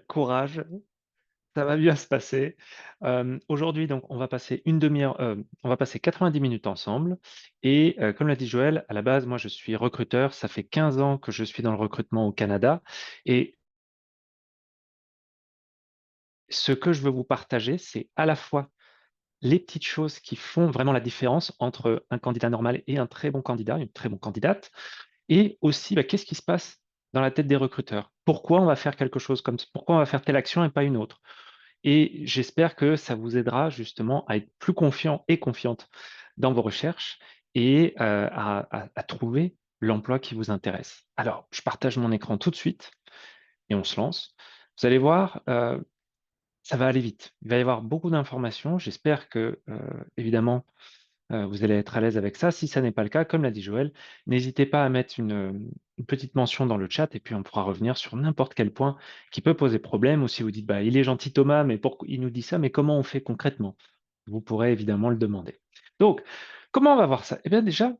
Courage, ça va bien se passer. Aujourd'hui, donc, on va passer une demi-heure, on va passer 90 minutes ensemble et comme l'a dit Joël, à la base, moi, je suis recruteur. Ça fait 15 ans que je suis dans le recrutement au Canada et ce que je veux vous partager, c'est à la fois les petites choses qui font vraiment la différence entre un candidat normal et un très bon candidat, une très bonne candidate et aussi, bah, qu'est-ce qui se passe dans la tête des recruteurs? Pourquoi on va faire quelque chose comme pourquoi on va faire telle action et pas une autre? Et j'espère que ça vous aidera justement à être plus confiant et confiante dans vos recherches et à trouver l'emploi qui vous intéresse. Alors, je partage mon écran tout de suite et on se lance. Vous allez voir, ça va aller vite. Il va y avoir beaucoup d'informations. J'espère que, évidemment, vous allez être à l'aise avec ça. Si ça n'est pas le cas, comme l'a dit Joël, n'hésitez pas à mettre une petite mention dans le chat et puis on pourra revenir sur n'importe quel point qui peut poser problème ou si vous dites: «Bah, il est gentil Thomas, mais pourquoi il nous dit ça, mais comment on fait concrètement?» Vous pourrez évidemment le demander. Donc, comment on va voir ça? Eh bien déjà,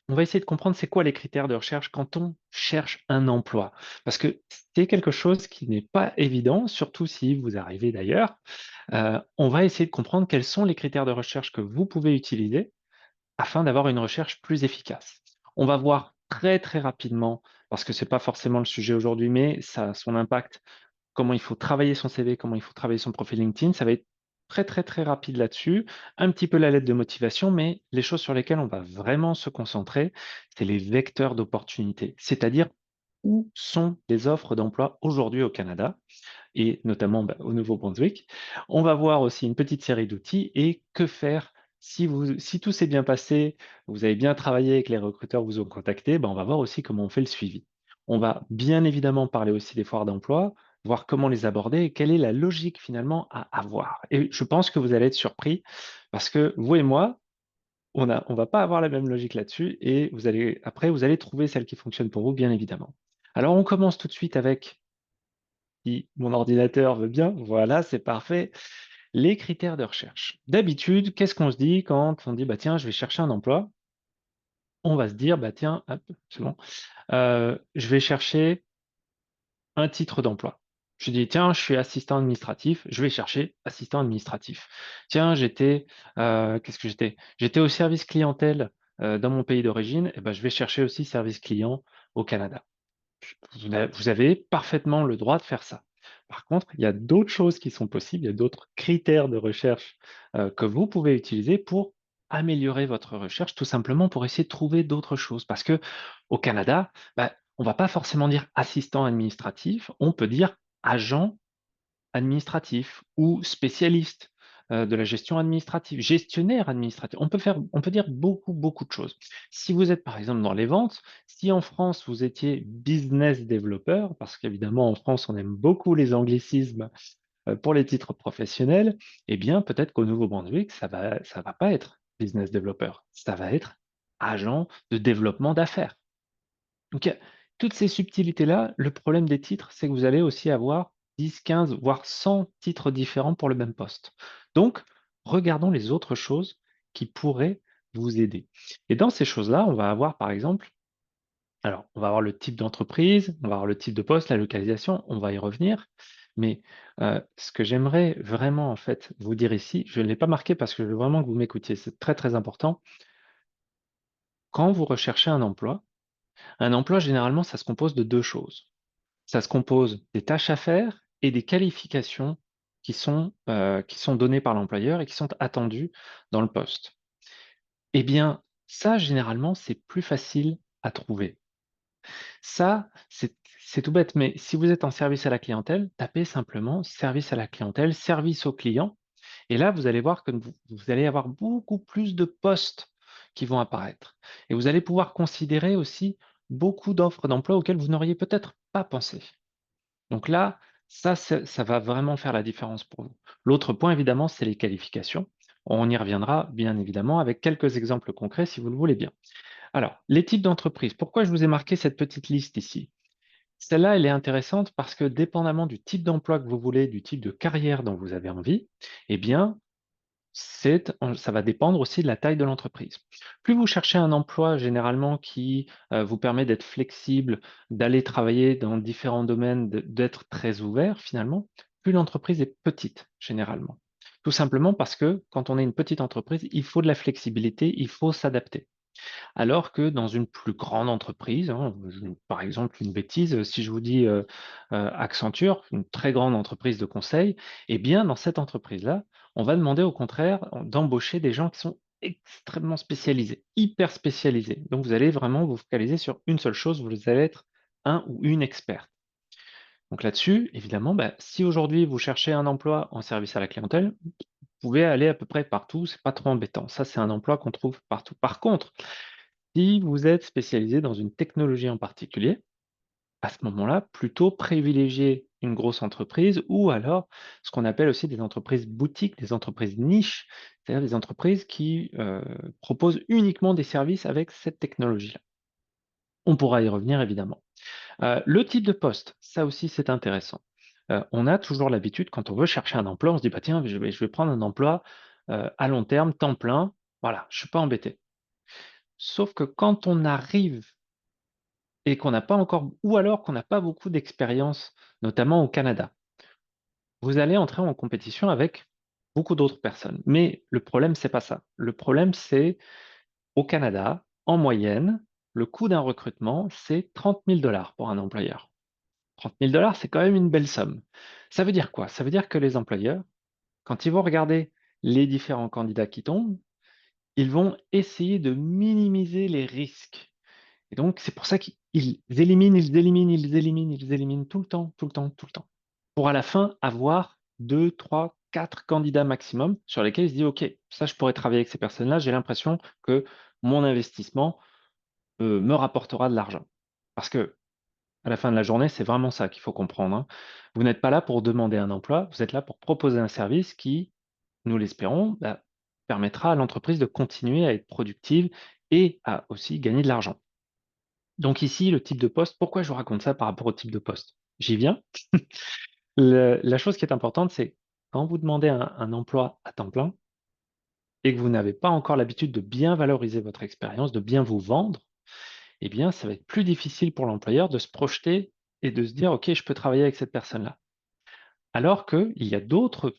on va essayer de comprendre c'est quoi les critères de recherche quand on cherche un emploi. Parce que c'est quelque chose qui n'est pas évident, surtout si vous arrivez d'ailleurs. On va essayer de comprendre quels sont les critères de recherche que vous pouvez utiliser afin d'avoir une recherche plus efficace. On va voir très, très rapidement, parce que ce n'est pas forcément le sujet aujourd'hui, mais ça a son impact, comment il faut travailler son CV, comment il faut travailler son profil LinkedIn. Ça va être très, très, très rapide là-dessus. Un petit peu la lettre de motivation, mais les choses sur lesquelles on va vraiment se concentrer, c'est les vecteurs d'opportunités, c'est-à-dire où sont les offres d'emploi aujourd'hui au Canada et notamment bah, au Nouveau-Brunswick. On va voir aussi une petite série d'outils et que faire si tout s'est bien passé, vous avez bien travaillé et que les recruteurs vous ont contacté, bah, on va voir aussi comment on fait le suivi. On va bien évidemment parler aussi des foires d'emploi, voir comment les aborder et quelle est la logique finalement à avoir. Et je pense que vous allez être surpris parce que vous et moi, on va pas avoir la même logique là-dessus et après, vous allez trouver celle qui fonctionne pour vous, bien évidemment. Alors, on commence tout de suite avec si mon ordinateur veut bien, voilà, c'est parfait. Les critères de recherche. D'habitude, qu'est-ce qu'on se dit quand on dit, bah tiens, je vais chercher un emploi? On va se dire, bah tiens, hop, c'est bon, je vais chercher un titre d'emploi. Je dis, tiens, je suis assistant administratif, je vais chercher assistant administratif. Tiens, qu'est-ce que j'étais? J'étais au service clientèle dans mon pays d'origine, et ben, je vais chercher aussi service client au Canada. Vous avez parfaitement le droit de faire ça. Par contre, il y a d'autres choses qui sont possibles, il y a d'autres critères de recherche, que vous pouvez utiliser pour améliorer votre recherche, tout simplement pour essayer de trouver d'autres choses. Parce que au Canada, bah, on va pas forcément dire assistant administratif, on peut dire agent administratif ou spécialiste, de la gestion administrative, gestionnaire administratif. On peut dire beaucoup, beaucoup de choses. Si vous êtes par exemple dans les ventes, si en France vous étiez business developer, parce qu'évidemment en France on aime beaucoup les anglicismes, pour les titres professionnels, eh bien peut-être qu'au Nouveau-Brunswick ça va pas être business developer, ça va être agent de développement d'affaires. Donc, il y a toutes ces subtilités-là. Le problème des titres, c'est que vous allez aussi avoir 10, 15, voire 100 titres différents pour le même poste. Donc, regardons les autres choses qui pourraient vous aider. Et dans ces choses-là, on va avoir par exemple, alors, on va avoir le type d'entreprise, on va avoir le type de poste, la localisation, on va y revenir. Mais ce que j'aimerais vraiment en fait vous dire ici, je ne l'ai pas marqué parce que je veux vraiment que vous m'écoutiez, c'est très très important. Quand vous recherchez un emploi généralement, ça se compose de deux choses. Ça se compose des tâches à faire et des qualifications qui sont données par l'employeur et qui sont attendues dans le poste. Eh bien, ça, généralement, c'est plus facile à trouver. Ça, c'est tout bête, mais si vous êtes en service à la clientèle, tapez simplement service à la clientèle, service au client, et là, vous allez voir que vous allez avoir beaucoup plus de postes qui vont apparaître. Et vous allez pouvoir considérer aussi beaucoup d'offres d'emploi auxquelles vous n'auriez peut-être pas pensé. Donc là, ça va vraiment faire la différence pour vous. L'autre point, évidemment, c'est les qualifications. On y reviendra, bien évidemment, avec quelques exemples concrets, si vous le voulez bien. Alors, les types d'entreprises. Pourquoi je vous ai marqué cette petite liste ici? Celle-là, elle est intéressante parce que dépendamment du type d'emploi que vous voulez, du type de carrière dont vous avez envie, eh bien, Ça va dépendre aussi de la taille de l'entreprise. Plus vous cherchez un emploi généralement qui, vous permet d'être flexible, d'aller travailler dans différents domaines, d'être très ouvert finalement, plus l'entreprise est petite généralement. Tout simplement parce que quand on est une petite entreprise, il faut de la flexibilité, il faut s'adapter. Alors que dans une plus grande entreprise, hein, par exemple une bêtise, si je vous dis, Accenture, une très grande entreprise de conseil, eh bien dans cette entreprise-là, on va demander au contraire d'embaucher des gens qui sont extrêmement spécialisés, hyper spécialisés. Donc vous allez vraiment vous focaliser sur une seule chose, vous allez être un ou une experte. Donc là-dessus, évidemment, bah, si aujourd'hui vous cherchez un emploi en service à la clientèle, vous pouvez aller à peu près partout, c'est pas trop embêtant. Ça, c'est un emploi qu'on trouve partout. Par contre, si vous êtes spécialisé dans une technologie en particulier, à ce moment-là, plutôt privilégier une grosse entreprise ou alors ce qu'on appelle aussi des entreprises boutiques, des entreprises niches, c'est-à-dire des entreprises qui proposent uniquement des services avec cette technologie-là. On pourra y revenir évidemment. Le type de poste, ça aussi c'est intéressant. On a toujours l'habitude, quand on veut chercher un emploi, on se dit bah tiens, je vais prendre un emploi à long terme, temps plein, voilà, je ne suis pas embêté. Sauf que quand on arrive et qu'on n'a pas encore ou alors qu'on n'a pas beaucoup d'expérience, notamment au Canada. Vous allez entrer en compétition avec beaucoup d'autres personnes. Mais le problème, c'est pas ça. Le problème, c'est au Canada, en moyenne, le coût d'un recrutement, c'est 30 000 $ pour un employeur. 30 000 $, c'est quand même une belle somme. Ça veut dire quoi? Ça veut dire que les employeurs, quand ils vont regarder les différents candidats qui tombent, ils vont essayer de minimiser les risques. Et donc, c'est pour ça qu'ils éliminent, ils éliminent, ils éliminent, ils éliminent tout le temps, tout le temps, tout le temps. Pour à la fin avoir 2, 3, 4 candidats maximum sur lesquels ils se disent, OK, ça, je pourrais travailler avec ces personnes-là, j'ai l'impression que mon investissement me rapportera de l'argent. Parce que à la fin de la journée, c'est vraiment ça qu'il faut comprendre, hein. Vous n'êtes pas là pour demander un emploi, vous êtes là pour proposer un service qui, nous l'espérons, bah, permettra à l'entreprise de continuer à être productive et à aussi gagner de l'argent. Donc ici, le type de poste, pourquoi je vous raconte ça par rapport au type de poste? J'y viens. La chose qui est importante, c'est quand vous demandez un emploi à temps plein et que vous n'avez pas encore l'habitude de bien valoriser votre expérience, de bien vous vendre, eh bien, ça va être plus difficile pour l'employeur de se projeter et de se dire, OK, je peux travailler avec cette personne-là. Alors qu'il y a d'autres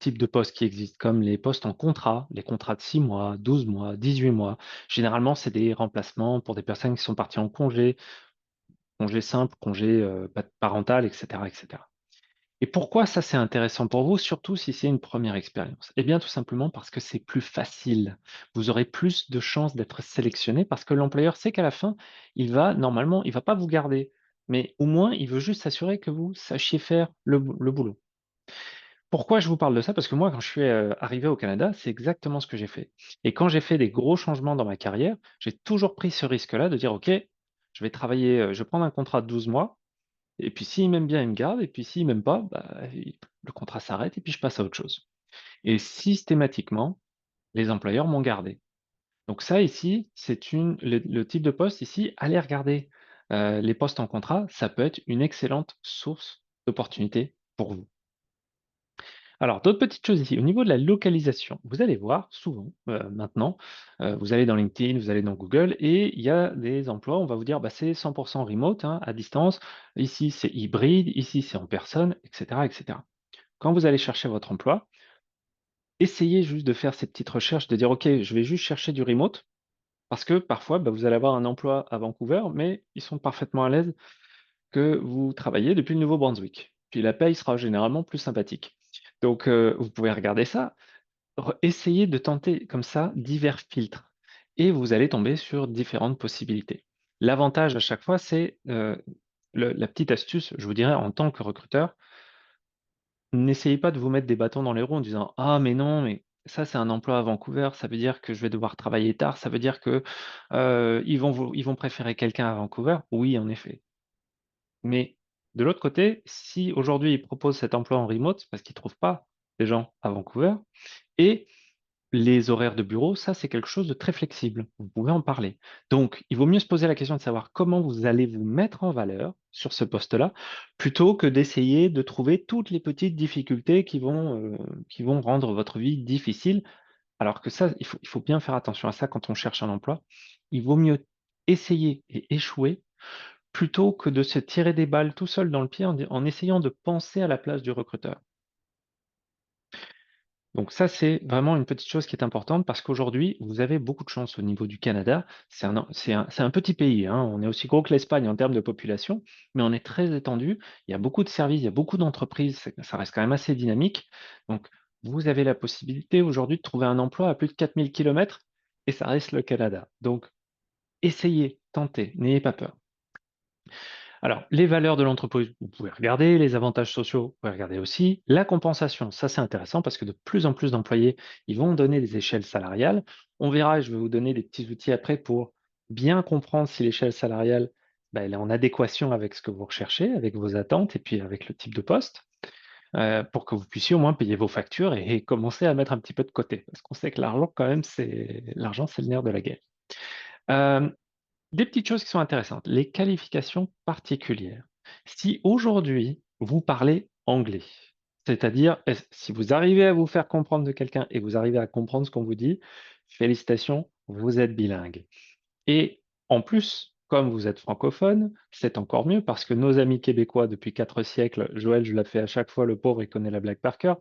types de postes qui existent, comme les postes en contrat, les contrats de 6 mois, 12 mois, 18 mois. Généralement, c'est des remplacements pour des personnes qui sont parties en congé, congé simple, congé, parental, et cetera, et cetera. Et pourquoi ça, c'est intéressant pour vous, surtout si c'est une première expérience? Eh bien, tout simplement parce que c'est plus facile. Vous aurez plus de chances d'être sélectionné parce que l'employeur sait qu'à la fin, normalement, il va pas vous garder, mais au moins, il veut juste s'assurer que vous sachiez faire le boulot. Pourquoi je vous parle de ça? Parce que moi, quand je suis, arrivé au Canada, c'est exactement ce que j'ai fait. Et quand j'ai fait des gros changements dans ma carrière, j'ai toujours pris ce risque-là de dire: «OK, je vais travailler, je vais prendre un contrat de 12 mois et puis s'il m'aime bien, il me garde et puis s'il m'aime pas, bah, le contrat s'arrête et puis je passe à autre chose». Et systématiquement, les employeurs m'ont gardé. Donc ça ici, c'est le type de poste ici, allez regarder, les postes en contrat, ça peut être une excellente source d'opportunités pour vous. Alors, d'autres petites choses ici. Au niveau de la localisation, vous allez voir souvent, maintenant, vous allez dans LinkedIn, vous allez dans Google et il y a des emplois, on va vous dire: «Bah, c'est 100 remote, hein, à distance. Ici, c'est hybride, ici, c'est en personne», et cetera, et cetera. Quand vous allez chercher votre emploi, essayez juste de faire ces petites recherches, de dire: «OK, je vais juste chercher du remote», parce que parfois, bah, vous allez avoir un emploi à Vancouver, mais ils sont parfaitement à l'aise que vous travaillez depuis le Nouveau-Brunswick. Puis la paye sera généralement plus sympathique. Donc, vous pouvez regarder ça. Essayez de tenter comme ça divers filtres et vous allez tomber sur différentes possibilités. L'avantage à chaque fois, c'est, la petite astuce, je vous dirais en tant que recruteur, n'essayez pas de vous mettre des bâtons dans les roues en disant: «Ah mais non, mais ça c'est un emploi à Vancouver, ça veut dire que je vais devoir travailler tard, ça veut dire que, ils vont préférer quelqu'un à Vancouver». Oui, en effet. Mais de l'autre côté, si aujourd'hui ils proposent cet emploi en remote, c'est parce qu'ils ne trouvent pas des gens à Vancouver et Les horaires de bureau, ça, c'est quelque chose de très flexible. Vous pouvez en parler. Donc, il vaut mieux se poser la question de savoir comment vous allez vous mettre en valeur sur ce poste-là, plutôt que d'essayer de trouver toutes les petites difficultés qui vont rendre votre vie difficile. Alors que ça, il faut bien faire attention à ça quand on cherche un emploi. Il vaut mieux essayer et échouer plutôt que de se tirer des balles tout seul dans le pied en essayant de penser à la place du recruteur. Donc ça, c'est vraiment une petite chose qui est importante parce qu'aujourd'hui, vous avez beaucoup de chance au niveau du Canada. C'est un petit pays, hein. On est aussi gros que l'Espagne en termes de population, mais on est très étendu. Il y a beaucoup de services, il y a beaucoup d'entreprises, ça reste quand même assez dynamique. Donc, vous avez la possibilité aujourd'hui de trouver un emploi à plus de 4000 kilomètres et ça reste le Canada. Donc, essayez, tentez, n'ayez pas peur. Alors, les valeurs de l'entreprise, vous pouvez regarder, les avantages sociaux, vous pouvez regarder aussi. La compensation, ça c'est intéressant parce que de plus en plus d'employés, ils vont donner des échelles salariales. On verra, et je vais vous donner des petits outils après pour bien comprendre si l'échelle salariale, bah, elle est en adéquation avec ce que vous recherchez, avec vos attentes et puis avec le type de poste, pour que vous puissiez au moins payer vos factures et commencer à mettre un petit peu de côté. Parce qu'on sait que l'argent, quand même, c'est le nerf de la guerre. Euh, des petites choses qui sont intéressantes, les qualifications particulières. Si aujourd'hui, vous parlez anglais, c'est-à-dire si vous arrivez à vous faire comprendre de quelqu'un et vous arrivez à comprendre ce qu'on vous dit, félicitations, vous êtes bilingue. Et en plus, comme vous êtes francophone, c'est encore mieux parce que nos amis québécois depuis 4 siècles, Joël, je la fais à chaque fois, le pauvre, il connaît la blague par cœur,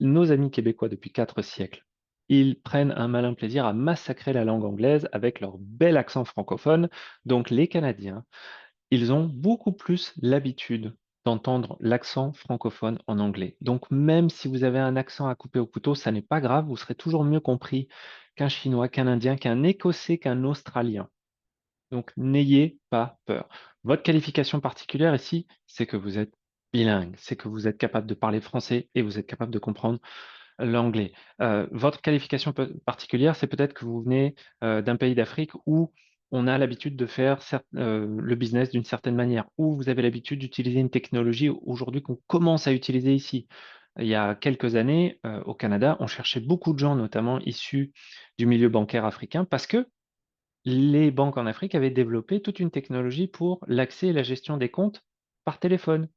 nos amis québécois depuis 4 siècles, ils prennent un malin plaisir à massacrer la langue anglaise avec leur bel accent francophone. Donc les Canadiens, ils ont beaucoup plus l'habitude d'entendre l'accent francophone en anglais. Donc même si vous avez un accent à couper au couteau, ça n'est pas grave, vous serez toujours mieux compris qu'un Chinois, qu'un Indien, qu'un Écossais, qu'un Australien. Donc n'ayez pas peur. Votre qualification particulière ici, c'est que vous êtes bilingue, c'est que vous êtes capable de parler français et vous êtes capable de comprendre l'anglais. Votre qualification particulière, c'est peut-être que vous venez d'un pays d'Afrique où on a l'habitude de faire le business d'une certaine manière, où vous avez l'habitude d'utiliser une technologie aujourd'hui qu'on commence à utiliser ici. Il y a quelques années, au Canada, on cherchait beaucoup de gens, notamment issus du milieu bancaire africain, parce que les banques en Afrique avaient développé toute une technologie pour l'accès et la gestion des comptes par téléphone.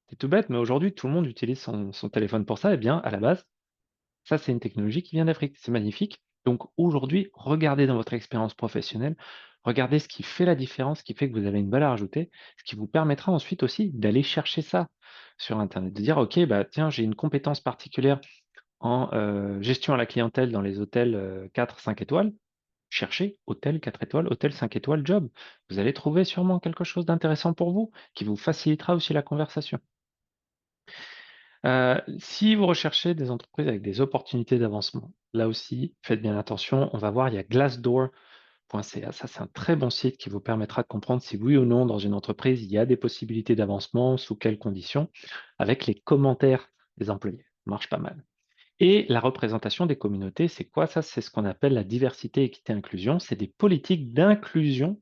C'est tout bête, mais aujourd'hui, tout le monde utilise son téléphone pour ça. Eh bien, à la base, ça, c'est une technologie qui vient d'Afrique. C'est magnifique. Donc aujourd'hui, regardez dans votre expérience professionnelle, regardez ce qui fait la différence, ce qui fait que vous avez une valeur ajoutée, ce qui vous permettra ensuite aussi d'aller chercher ça sur Internet, de dire, OK, bah, tiens, j'ai une compétence particulière en gestion à la clientèle dans les hôtels 4, 5 étoiles. Cherchez hôtel 4 étoiles, hôtel 5 étoiles, job. Vous allez trouver sûrement quelque chose d'intéressant pour vous, qui vous facilitera aussi la conversation. Si vous recherchez des entreprises avec des opportunités d'avancement, là aussi, faites bien attention. On va voir, il y a glassdoor.ca. Ça, c'est un très bon site qui vous permettra de comprendre si oui ou non, dans une entreprise, il y a des possibilités d'avancement, sous quelles conditions, avec les commentaires des employés. Ça marche pas mal. Et la représentation des communautés, c'est quoi ça? C'est ce qu'on appelle la diversité, équité, inclusion. C'est des politiques d'inclusion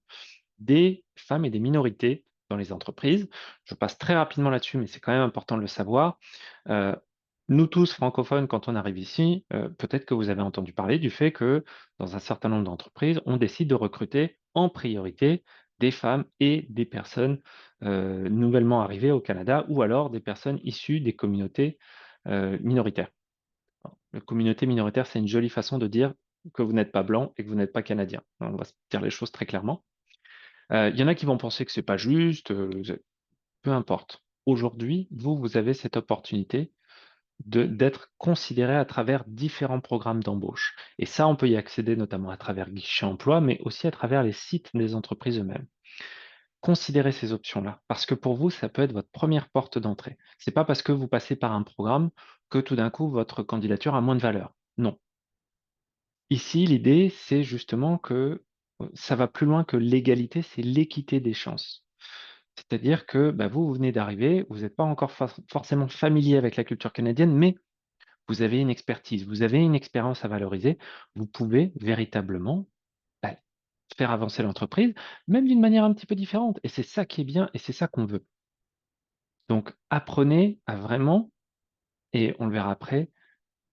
des femmes et des minorités dans les entreprises. Je passe très rapidement là-dessus, mais c'est quand même important de le savoir. Heu, nous tous francophones, quand on arrive ici, peut-être que vous avez entendu parler du fait que, dans un certain nombre d'entreprises, on décide de recruter en priorité des femmes et des personnes, nouvellement arrivées au Canada ou alors des personnes issues des communautés, minoritaires. La communauté minoritaire, c'est une jolie façon de dire que vous n'êtes pas blanc et que vous n'êtes pas canadien. On va se dire les choses très clairement. Il y en a qui vont penser que c'est pas juste, peu importe. Aujourd'hui, vous avez cette opportunité d'être considéré à travers différents programmes d'embauche et ça, on peut y accéder notamment à travers Guichet Emploi, mais aussi à travers les sites des entreprises eux-mêmes. Considérez ces options-là parce que pour vous, ça peut être votre première porte d'entrée. C'est pas parce que vous passez par un programme que tout d'un coup, votre candidature a moins de valeur. Non. Ici, l'idée, c'est justement que, ça va plus loin que l'égalité, c'est l'équité des chances. C'est-à-dire que, bah, vous venez d'arriver, vous n'êtes pas encore forcément familier avec la culture canadienne, mais vous avez une expertise, vous avez une expérience à valoriser. Vous pouvez véritablement, bah, faire avancer l'entreprise, même d'une manière un petit peu différente et c'est ça qui est bien et c'est ça qu'on veut. Donc apprenez à vraiment et on le verra après,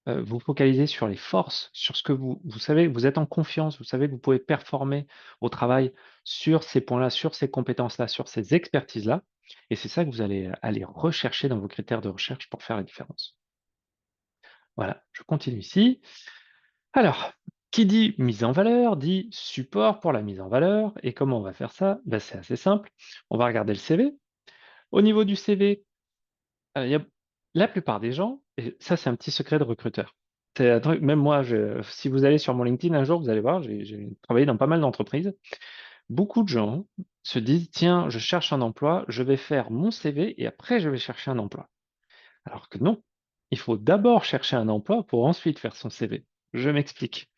vous focalisez sur les forces, sur ce que vous savez, vous êtes en confiance, vous savez que vous pouvez performer au travail sur ces points-là, sur ces compétences-là, sur ces expertises-là et c'est ça que vous allez aller rechercher dans vos critères de recherche pour faire la différence. Voilà, je continue ici. Alors, qui dit mise en valeur dit support pour la mise en valeur et comment on va faire ça? Ben, c'est assez simple. On va regarder le CV. Au niveau du CV, il y a la plupart des gens et ça, c'est un petit secret de recruteur. C'est un truc même moi, si vous allez sur mon LinkedIn un jour, vous allez voir, j'ai travaillé dans pas mal d'entreprises. Beaucoup de gens se disent: «Tiens, je cherche un emploi, je vais faire mon CV et après je vais chercher un emploi». Alors que non, il faut d'abord chercher un emploi pour ensuite faire son CV. Je m'explique.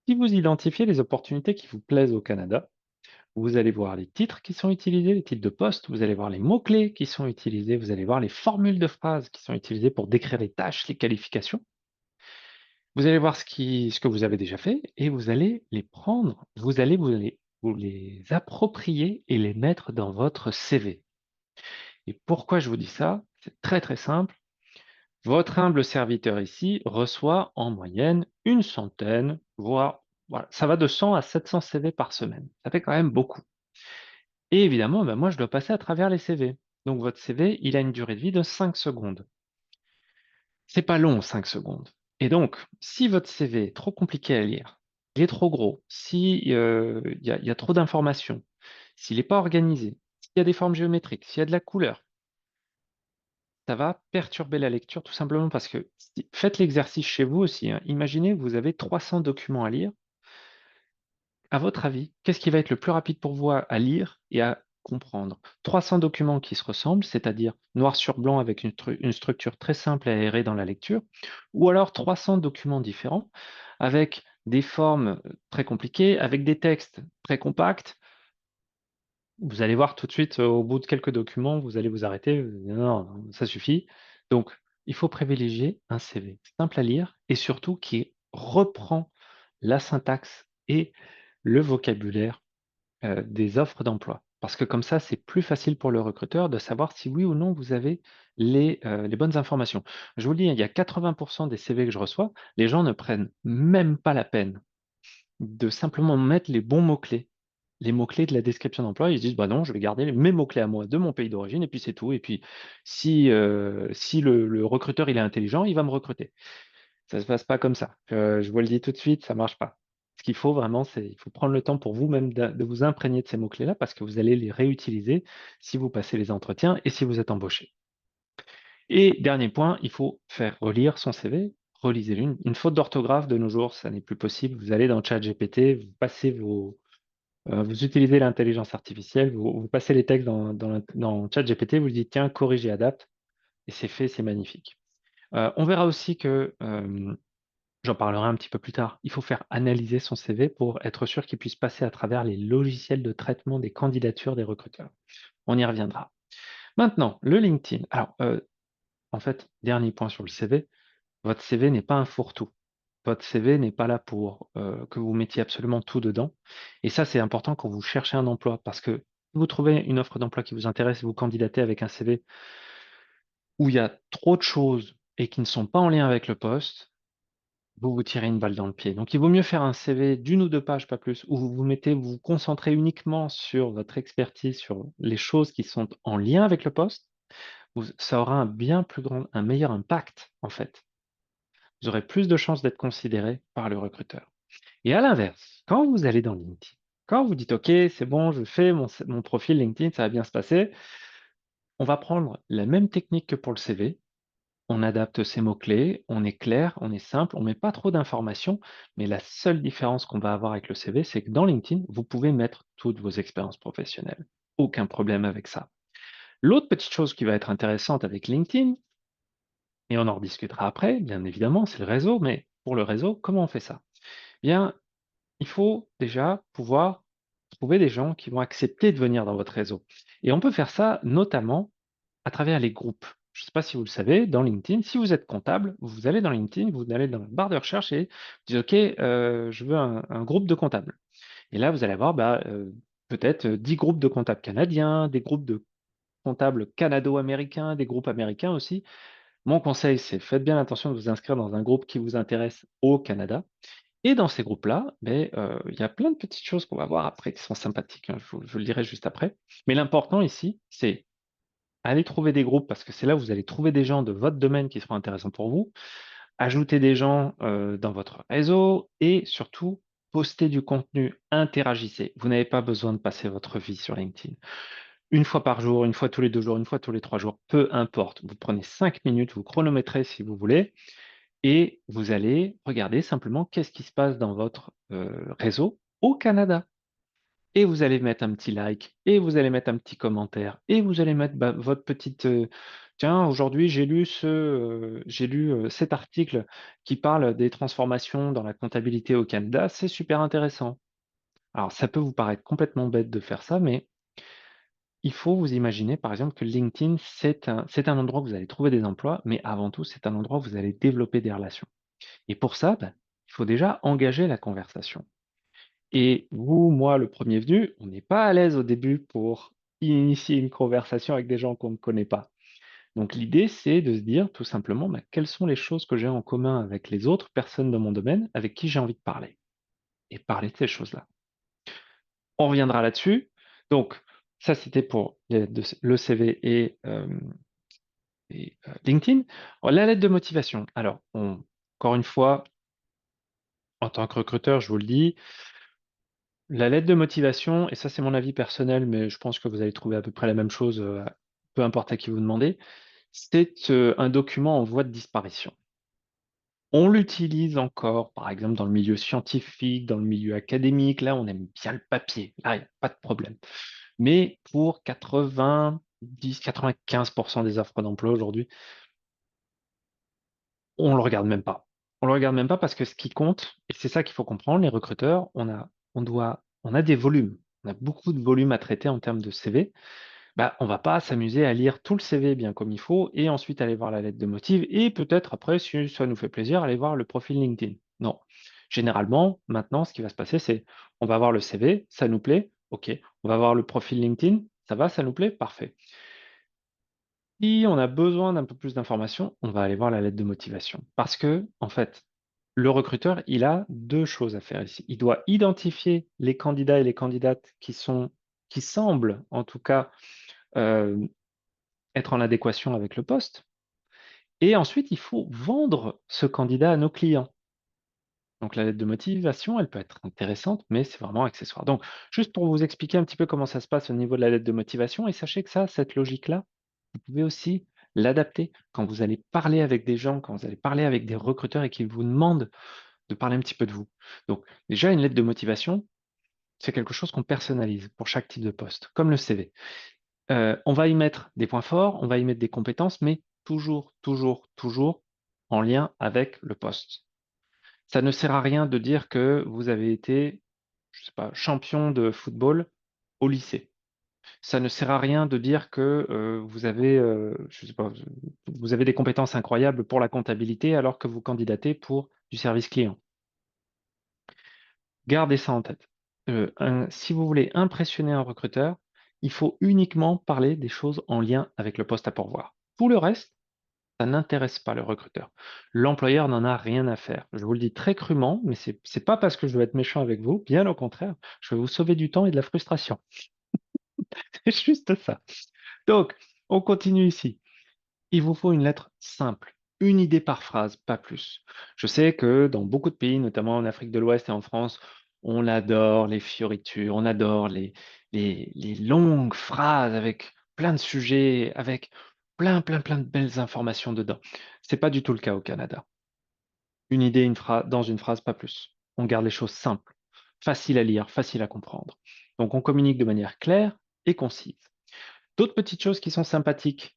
Si vous identifiez les opportunités qui vous plaisent au Canada, vous allez voir les titres qui sont utilisés, les titres de poste, vous allez voir les mots-clés qui sont utilisés, vous allez voir les formules de phrases qui sont utilisées pour décrire les tâches, les qualifications. Vous allez voir ce que vous avez déjà fait et vous allez les prendre, vous les approprier et les mettre dans votre CV. Et pourquoi je vous dis ça? C'est très très simple. Votre humble serviteur ici reçoit en moyenne une centaine, voire voilà, ça va de 100 à 700 CV par semaine. Ça fait quand même beaucoup. Et évidemment, ben moi, je dois passer à travers les CV. Donc votre CV, il a une durée de vie de 5 secondes. C'est pas long, 5 secondes. Et donc, si votre CV est trop compliqué à lire, il est trop gros, si il y a trop d'informations, s'il n'est pas organisé, s'il y a des formes géométriques, s'il y a de la couleur, ça va perturber la lecture tout simplement parce que faites l'exercice chez vous aussi, hein. Imaginez, vous avez 300 documents à lire. À votre avis, qu'est-ce qui va être le plus rapide pour vous à lire et à comprendre? 300 documents qui se ressemblent, c'est-à-dire noir sur blanc avec une structure très simple et aérée dans la lecture, ou alors 300 documents différents avec des formes très compliquées, avec des textes très compacts. Vous allez voir tout de suite, au bout de quelques documents, vous allez vous arrêter, vous allez dire: «Non, non, ça suffit». Donc il faut privilégier un CV simple à lire et surtout qui reprend la syntaxe et le vocabulaire, des offres d'emploi. Parce que comme ça, c'est plus facile pour le recruteur de savoir si oui ou non vous avez les bonnes informations. Je vous le dis, hein, il y a 80 des CV que je reçois, les gens ne prennent même pas la peine de simplement mettre les bons mots-clés. Les mots-clés de la description d'emploi, ils se disent: «Bah non, je vais garder mes mots-clés à moi de mon pays d'origine et puis c'est tout et puis si le recruteur, il est intelligent, il va me recruter». Ça se passe pas comme ça. Je vous le dis tout de suite, ça marche pas. Ce qu'il faut vraiment, c'est il faut prendre le temps pour vous-même de vous imprégner de ces mots-clés-là parce que vous allez les réutiliser si vous passez les entretiens et si vous êtes embauché. Et dernier point, il faut faire relire son CV. Relisez-le. Une faute d'orthographe de nos jours, ça n'est plus possible. Vous allez dans ChatGPT, vous passez vous utilisez l'intelligence artificielle, vous passez les textes dans ChatGPT, vous lui dites: «Tiens, corrige et adapte» et c'est fait, c'est magnifique. On verra aussi que, j'en parlerai un petit peu plus tard. Il faut faire analyser son CV pour être sûr qu'il puisse passer à travers les logiciels de traitement des candidatures des recruteurs. On y reviendra. Maintenant, le LinkedIn. Alors, en fait, dernier point sur le CV, votre CV n'est pas un fourre-tout. Votre CV n'est pas là pour, que vous mettiez absolument tout dedans et ça, c'est important quand vous cherchez un emploi parce que si vous trouvez une offre d'emploi qui vous intéresse et vous candidatez avec un CV où il y a trop de choses et qui ne sont pas en lien avec le poste, vous vous tirez une balle dans le pied. Donc il vaut mieux faire un CV d'1 ou 2 pages, pas plus, où vous vous concentrez uniquement sur votre expertise, sur les choses qui sont en lien avec le poste, vous ça aura un bien plus grand un meilleur impact, en fait. Vous aurez plus de chances d'être considéré par le recruteur. Et à l'inverse, quand vous allez dans LinkedIn, quand vous dites: «OK, c'est bon, je fais mon profil LinkedIn, ça va bien se passer», on va prendre la même technique que pour le CV. On adapte ses mots-clés, on est clair, on est simple, on met pas trop d'informations, mais la seule différence qu'on va avoir avec le CV, c'est que dans LinkedIn, vous pouvez mettre toutes vos expériences professionnelles. Aucun problème avec ça. L'autre petite chose qui va être intéressante avec LinkedIn, et on en rediscutera après, bien évidemment, c'est le réseau, mais pour le réseau, comment on fait ça? Bien, il faut déjà pouvoir trouver des gens qui vont accepter de venir dans votre réseau. Et on peut faire ça notamment à travers les groupes. Je ne sais pas si vous le savez, dans LinkedIn, si vous êtes comptable, vous allez dans LinkedIn, vous allez dans la barre de recherche et vous dites: «OK, je veux un groupe de comptables» et là, vous allez avoir, bah, peut-être, 10 groupes de comptables canadiens, des groupes de comptables canado-américains, des groupes américains aussi. Mon conseil, c'est faites bien attention de vous inscrire dans un groupe qui vous intéresse au Canada. Et dans ces groupes-là, beh, il y a plein de petites choses qu'on va voir après qui sont sympathiques, hein, je vous le dirai juste après. Mais l'important ici, c'est aller trouver des groupes parce que c'est là où vous allez trouver des gens de votre domaine qui seront intéressants pour vous, ajouter des gens, dans votre réseau et surtout poster du contenu, interagissez. Vous n'avez pas besoin de passer votre vie sur LinkedIn. Une fois par jour, une fois tous les 2 jours, une fois tous les 3 jours, peu importe. Vous prenez 5 minutes, vous chronométrez si vous voulez et vous allez regarder simplement qu'est-ce qui se passe dans votre, réseau au Canada et vous allez mettre un petit like et vous allez mettre un petit commentaire et vous allez mettre, bah, votre petite, «Tiens, aujourd'hui, j'ai lu, cet article qui parle des transformations dans la comptabilité au Canada, c'est super intéressant». Alors ça peut vous paraître complètement bête de faire ça, mais il faut vous imaginer, par exemple, que LinkedIn, c'est un endroit où vous allez trouver des emplois, mais avant tout, c'est un endroit où vous allez développer des relations. Et pour ça, bah, il faut déjà engager la conversation. Et vous, moi, le premier venu, on n'est pas à l'aise au début pour initier une conversation avec des gens qu'on ne connaît pas. Donc l'idée, c'est de se dire tout simplement, bah, quelles sont les choses que j'ai en commun avec les autres personnes de mon domaine avec qui j'ai envie de parler. Et parler de ces choses-là. On reviendra là-dessus. Donc, ça, c'était pour le CV et LinkedIn. Alors, la lettre de motivation. Alors, encore une fois, en tant que recruteur, je vous le dis, la lettre de motivation, et ça c'est mon avis personnel, mais je pense que vous allez trouver à peu près la même chose, peu importe à qui vous demandez, c'est, un document en voie de disparition. On l'utilise encore, par exemple, dans le milieu scientifique, dans le milieu académique, là on aime bien le papier, là il y a pas de problème. Mais pour 90-95 des offres d'emploi aujourd'hui, on le regarde même pas. On le regarde même pas parce que ce qui compte, et c'est ça qu'il faut comprendre, les recruteurs, on a des volumes. On a beaucoup de volumes à traiter en termes de CV. Bah, on va pas s'amuser à lire tout le CV bien comme il faut et ensuite aller voir la lettre de motive et peut-être après, si ça nous fait plaisir, aller voir le profil LinkedIn. Non. Généralement, maintenant, ce qui va se passer, c'est on va voir le CV, ça nous plaît, OK. On va voir le profil LinkedIn, ça va, ça nous plaît, parfait. Si on a besoin d'un peu plus d'informations, on va aller voir la lettre de motivation. Parce que, en fait, le recruteur, il a 2 choses à faire ici. Il doit identifier les candidats et les candidates qui semblent, en tout cas, heu, être en adéquation avec le poste et ensuite il faut vendre ce candidat à nos clients. Donc la lettre de motivation, elle peut être intéressante, mais c'est vraiment accessoire. Donc juste pour vous expliquer un petit peu comment ça se passe au niveau de la lettre de motivation et sachez que ça, cette logique-là, vous pouvez aussi l'adapter quand vous allez parler avec des gens, quand vous allez parler avec des recruteurs et qu'ils vous demandent de parler un petit peu de vous. Donc déjà une lettre de motivation, c'est quelque chose qu'on personnalise pour chaque type de poste, comme le CV. On va y mettre des points forts, on va y mettre des compétences, mais toujours, toujours, toujours en lien avec le poste. Ça ne sert à rien de dire que vous avez été, je sais pas, champion de football au lycée. Ça ne sert à rien de dire que, vous avez, je sais pas, vous avez des compétences incroyables pour la comptabilité alors que vous candidatez pour du service client. Gardez ça en tête. Si vous voulez impressionner un recruteur, il faut uniquement parler des choses en lien avec le poste à pourvoir. Tout le reste, ça n'intéresse pas le recruteur. L'employeur n'en a rien à faire. Je vous le dis très crûment, mais c'est pas parce que je veux être méchant avec vous, bien au contraire, je veux vous sauver du temps et de la frustration. C'est juste ça. Donc, on continue ici. Il vous faut une lettre simple, une idée par phrase, pas plus. Je sais que dans beaucoup de pays, notamment en Afrique de l'Ouest et en France, on adore les fioritures, on adore les longues phrases avec plein de sujets, avec plein, plein, plein de belles informations dedans. C'est pas du tout le cas au Canada. Une idée, dans une phrase, pas plus. On garde les choses simples, faciles à lire, faciles à comprendre. Donc on communique de manière claire et concise. D'autres petites choses qui sont sympathiques,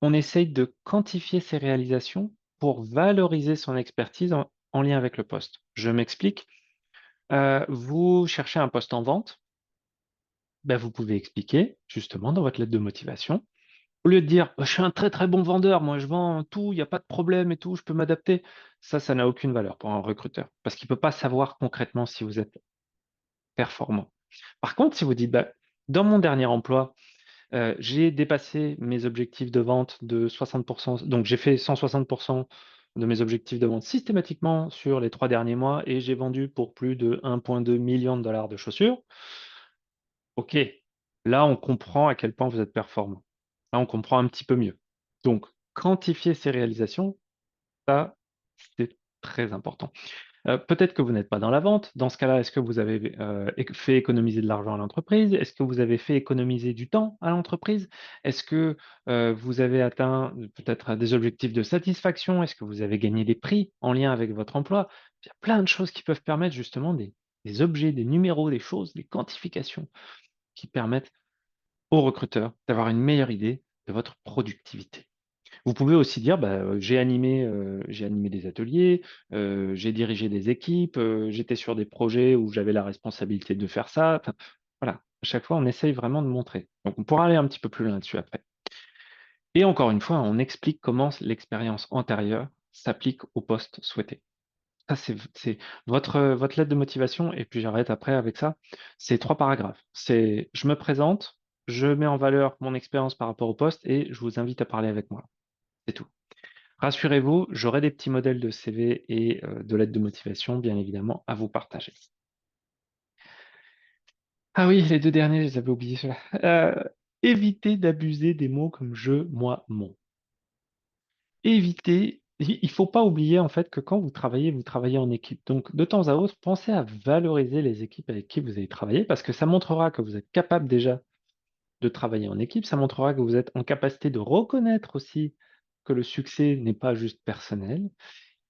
on essaye de quantifier ses réalisations pour valoriser son expertise en lien avec le poste. Je m'explique. Vous cherchez un poste en vente, ben, vous pouvez expliquer justement dans votre lettre de motivation. Au lieu de dire: «Je suis un très, très bon vendeur, moi je vends tout, il n'y a pas de problème et tout, je peux m'adapter». Ça n'a aucune valeur pour un recruteur parce qu'il ne peut pas savoir concrètement si vous êtes performant. Par contre, si vous dites: «Bah, dans mon dernier emploi, J'ai dépassé mes objectifs de vente de 60, donc j'ai fait 160 de mes objectifs de vente systématiquement sur les 3 derniers mois et j'ai vendu pour plus de 1,2 million de dollars de chaussures. OK, là, on comprend à quel point vous êtes performant. Là, on comprend un petit peu mieux. Donc quantifier ces réalisations, ça, c'est très important. Peut-être que vous n'êtes pas dans la vente. Dans ce cas-là, est-ce que vous avez, fait économiser de l'argent à l'entreprise? Est-ce que vous avez fait économiser du temps à l'entreprise? Est-ce que, vous avez atteint, peut-être, des objectifs de satisfaction? Est-ce que vous avez gagné des prix en lien avec votre emploi? Il y a plein de choses qui peuvent permettre justement des objets, des numéros, des choses, des quantifications qui permettent aux recruteurs d'avoir une meilleure idée de votre productivité. Vous pouvez aussi dire, bah, j'ai animé des ateliers, j'ai dirigé des équipes, j'étais sur des projets où j'avais la responsabilité de faire ça. Enfin, voilà, à chaque fois, on essaye vraiment de montrer. Donc on pourra aller un petit peu plus loin là-dessus après. Et encore une fois, on explique comment l'expérience antérieure s'applique au poste souhaité. Ça, c'est votre lettre de motivation et puis j'arrête après avec ça. C'est 3 paragraphes. C'est: «Je me présente, je mets en valeur mon expérience par rapport au poste et je vous invite à parler avec moi». C'est tout. Rassurez-vous, j'aurai des petits modèles de CV et de lettres de motivation, bien évidemment, à vous partager. Ah oui, les 2 derniers, je les avais oubliés ceux-là. Évitez d'abuser des mots comme «je», «moi», «mon». Évitez il faut pas oublier, en fait, que quand vous travaillez en équipe. Donc de temps à autre, pensez à valoriser les équipes avec qui vous allez travailler parce que ça montrera que vous êtes capable déjà de travailler en équipe. Ça montrera que vous êtes en capacité de reconnaître aussi que le succès n'est pas juste personnel.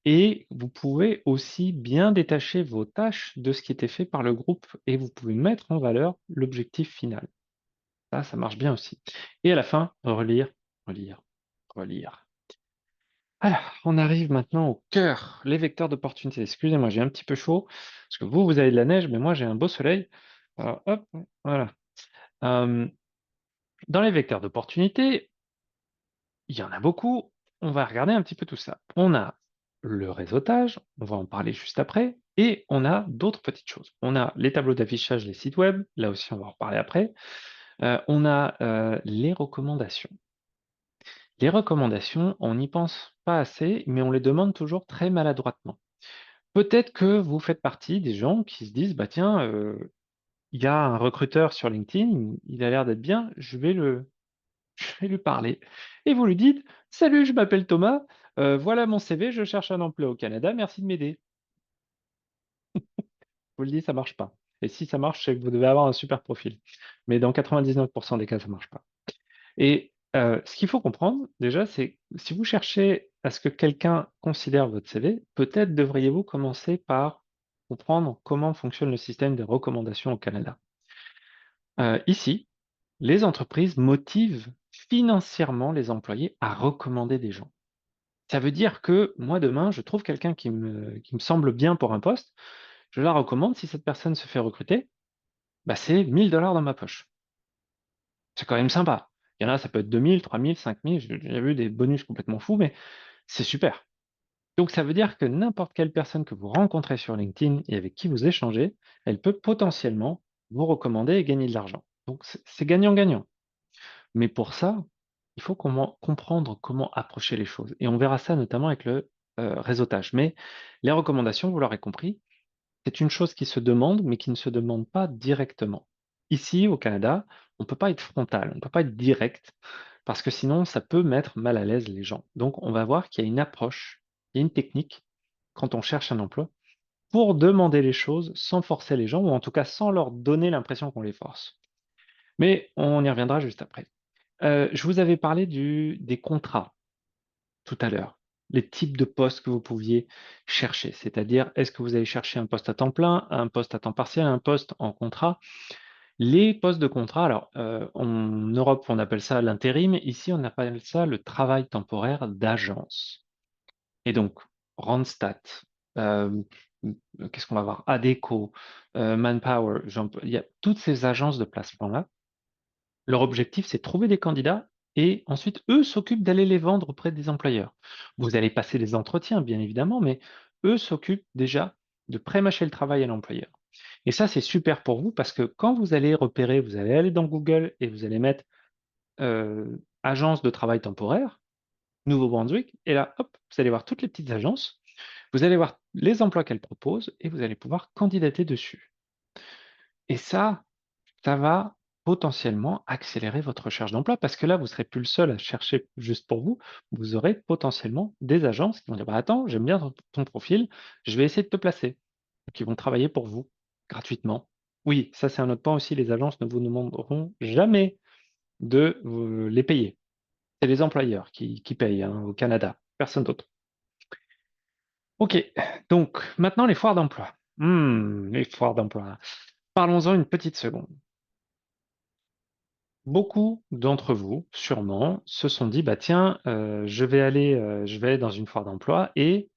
Et vous pouvez aussi bien détacher vos tâches de ce qui était fait par le groupe et vous pouvez mettre en valeur l'objectif final. Ça marche bien aussi. Et à la fin, relire, relire, relire. Alors, on arrive maintenant au cœur, les vecteurs d'opportunité. Excusez-moi, j'ai un petit peu chaud, parce que vous avez de la neige, mais moi j'ai un beau soleil. Alors, hop, voilà. Euh, dans les vecteurs d'opportunité, il y en a beaucoup. On va regarder un petit peu tout ça. On a le réseautage, on va en parler juste après, et on a d'autres petites choses. On a les tableaux d'affichage des sites web, là aussi on va en reparler après. On a les recommandations. Les recommandations, on n'y pense pas assez, mais on les demande toujours très maladroitement. Peut-être que vous faites partie des gens qui se disent, bah tiens, il y a un recruteur sur LinkedIn, il a l'air d'être bien, je vais lui parler. Et vous lui dites: «Salut, je m'appelle Thomas, voilà mon CV, je cherche un emploi au Canada, merci de m'aider». Je vous le dis, ça marche pas. Et si ça marche, c'est que vous devez avoir un super profil. Mais dans 99 des cas, ça marche pas. Et ce qu'il faut comprendre déjà, c'est si vous cherchez à ce que quelqu'un considère votre CV, peut-être devriez-vous commencer par comprendre comment fonctionne le système des recommandations au Canada. Ici, les entreprises motivent financièrement les employés à recommander des gens. Ça veut dire que moi, demain, je trouve quelqu'un qui me semble bien pour un poste, je la recommande. Si cette personne se fait recruter, bah, c'est 1 000 $ dans ma poche. C'est quand même sympa. Il y en a, ça peut être 2 000, 3 000, 5 000, j'ai déjà vu des bonus complètement fous, mais c'est super. Donc ça veut dire que n'importe quelle personne que vous rencontrez sur LinkedIn et avec qui vous échangez, elle peut potentiellement vous recommander et gagner de l'argent. Donc c'est gagnant-gagnant. Mais pour ça, il faut comprendre comment approcher les choses et on verra ça notamment avec le, réseautage. Mais les recommandations, vous l'aurez compris, c'est une chose qui se demande, mais qui ne se demande pas directement. Ici, au Canada, on ne peut pas être frontal, on ne peut pas être direct, parce que sinon ça peut mettre mal à l'aise les gens. Donc on va voir qu'il y a une approche, il y a une technique quand on cherche un emploi, pour demander les choses sans forcer les gens ou en tout cas sans leur donner l'impression qu'on les force. Mais on y reviendra juste après. Je vous avais parlé des contrats tout à l'heure, les types de postes que vous pouviez chercher. C'est-à-dire, est-ce que vous allez chercher un poste à temps plein, un poste à temps partiel, un poste en contrat? Les postes de contrat, alors, en Europe, on appelle ça l'intérim, ici, on appelle ça le travail temporaire d'agence. Et donc, Randstad, hem, qu'est-ce qu'on va voir? Adecco, Manpower, il y a toutes ces agences de placement-là. Leur objectif, c'est de trouver des candidats et ensuite, eux s'occupent d'aller les vendre auprès des employeurs. Vous allez passer des entretiens, bien évidemment, mais eux s'occupent déjà de pré-mâcher le travail à l'employeur. Et ça, c'est super pour vous parce que quand vous allez repérer, vous allez aller dans Google et vous allez mettre agence de travail temporaire, Nouveau-Brunswick et là, hop, vous allez voir toutes les petites agences, vous allez voir les emplois qu'elles proposent et vous allez pouvoir candidater dessus et ça va potentiellement accélérer votre recherche d'emploi parce que là, vous serez plus le seul à chercher juste pour vous. Vous aurez potentiellement des agences qui vont dire: «Bah, attends, j'aime bien ton profil, je vais essayer de te placer». Donc ils vont travailler pour vous gratuitement. Oui, ça, c'est un autre point aussi, les agences ne vous demanderont jamais de les payer. C'est les employeurs qui payent, hein, au Canada, personne d'autre. OK, donc maintenant les foires d'emploi. Les foires d'emploi. Parlons-en une petite seconde. Beaucoup d'entre vous, sûrement, se sont dit: «Bah, tiens, je vais aller dans une foire d'emploi et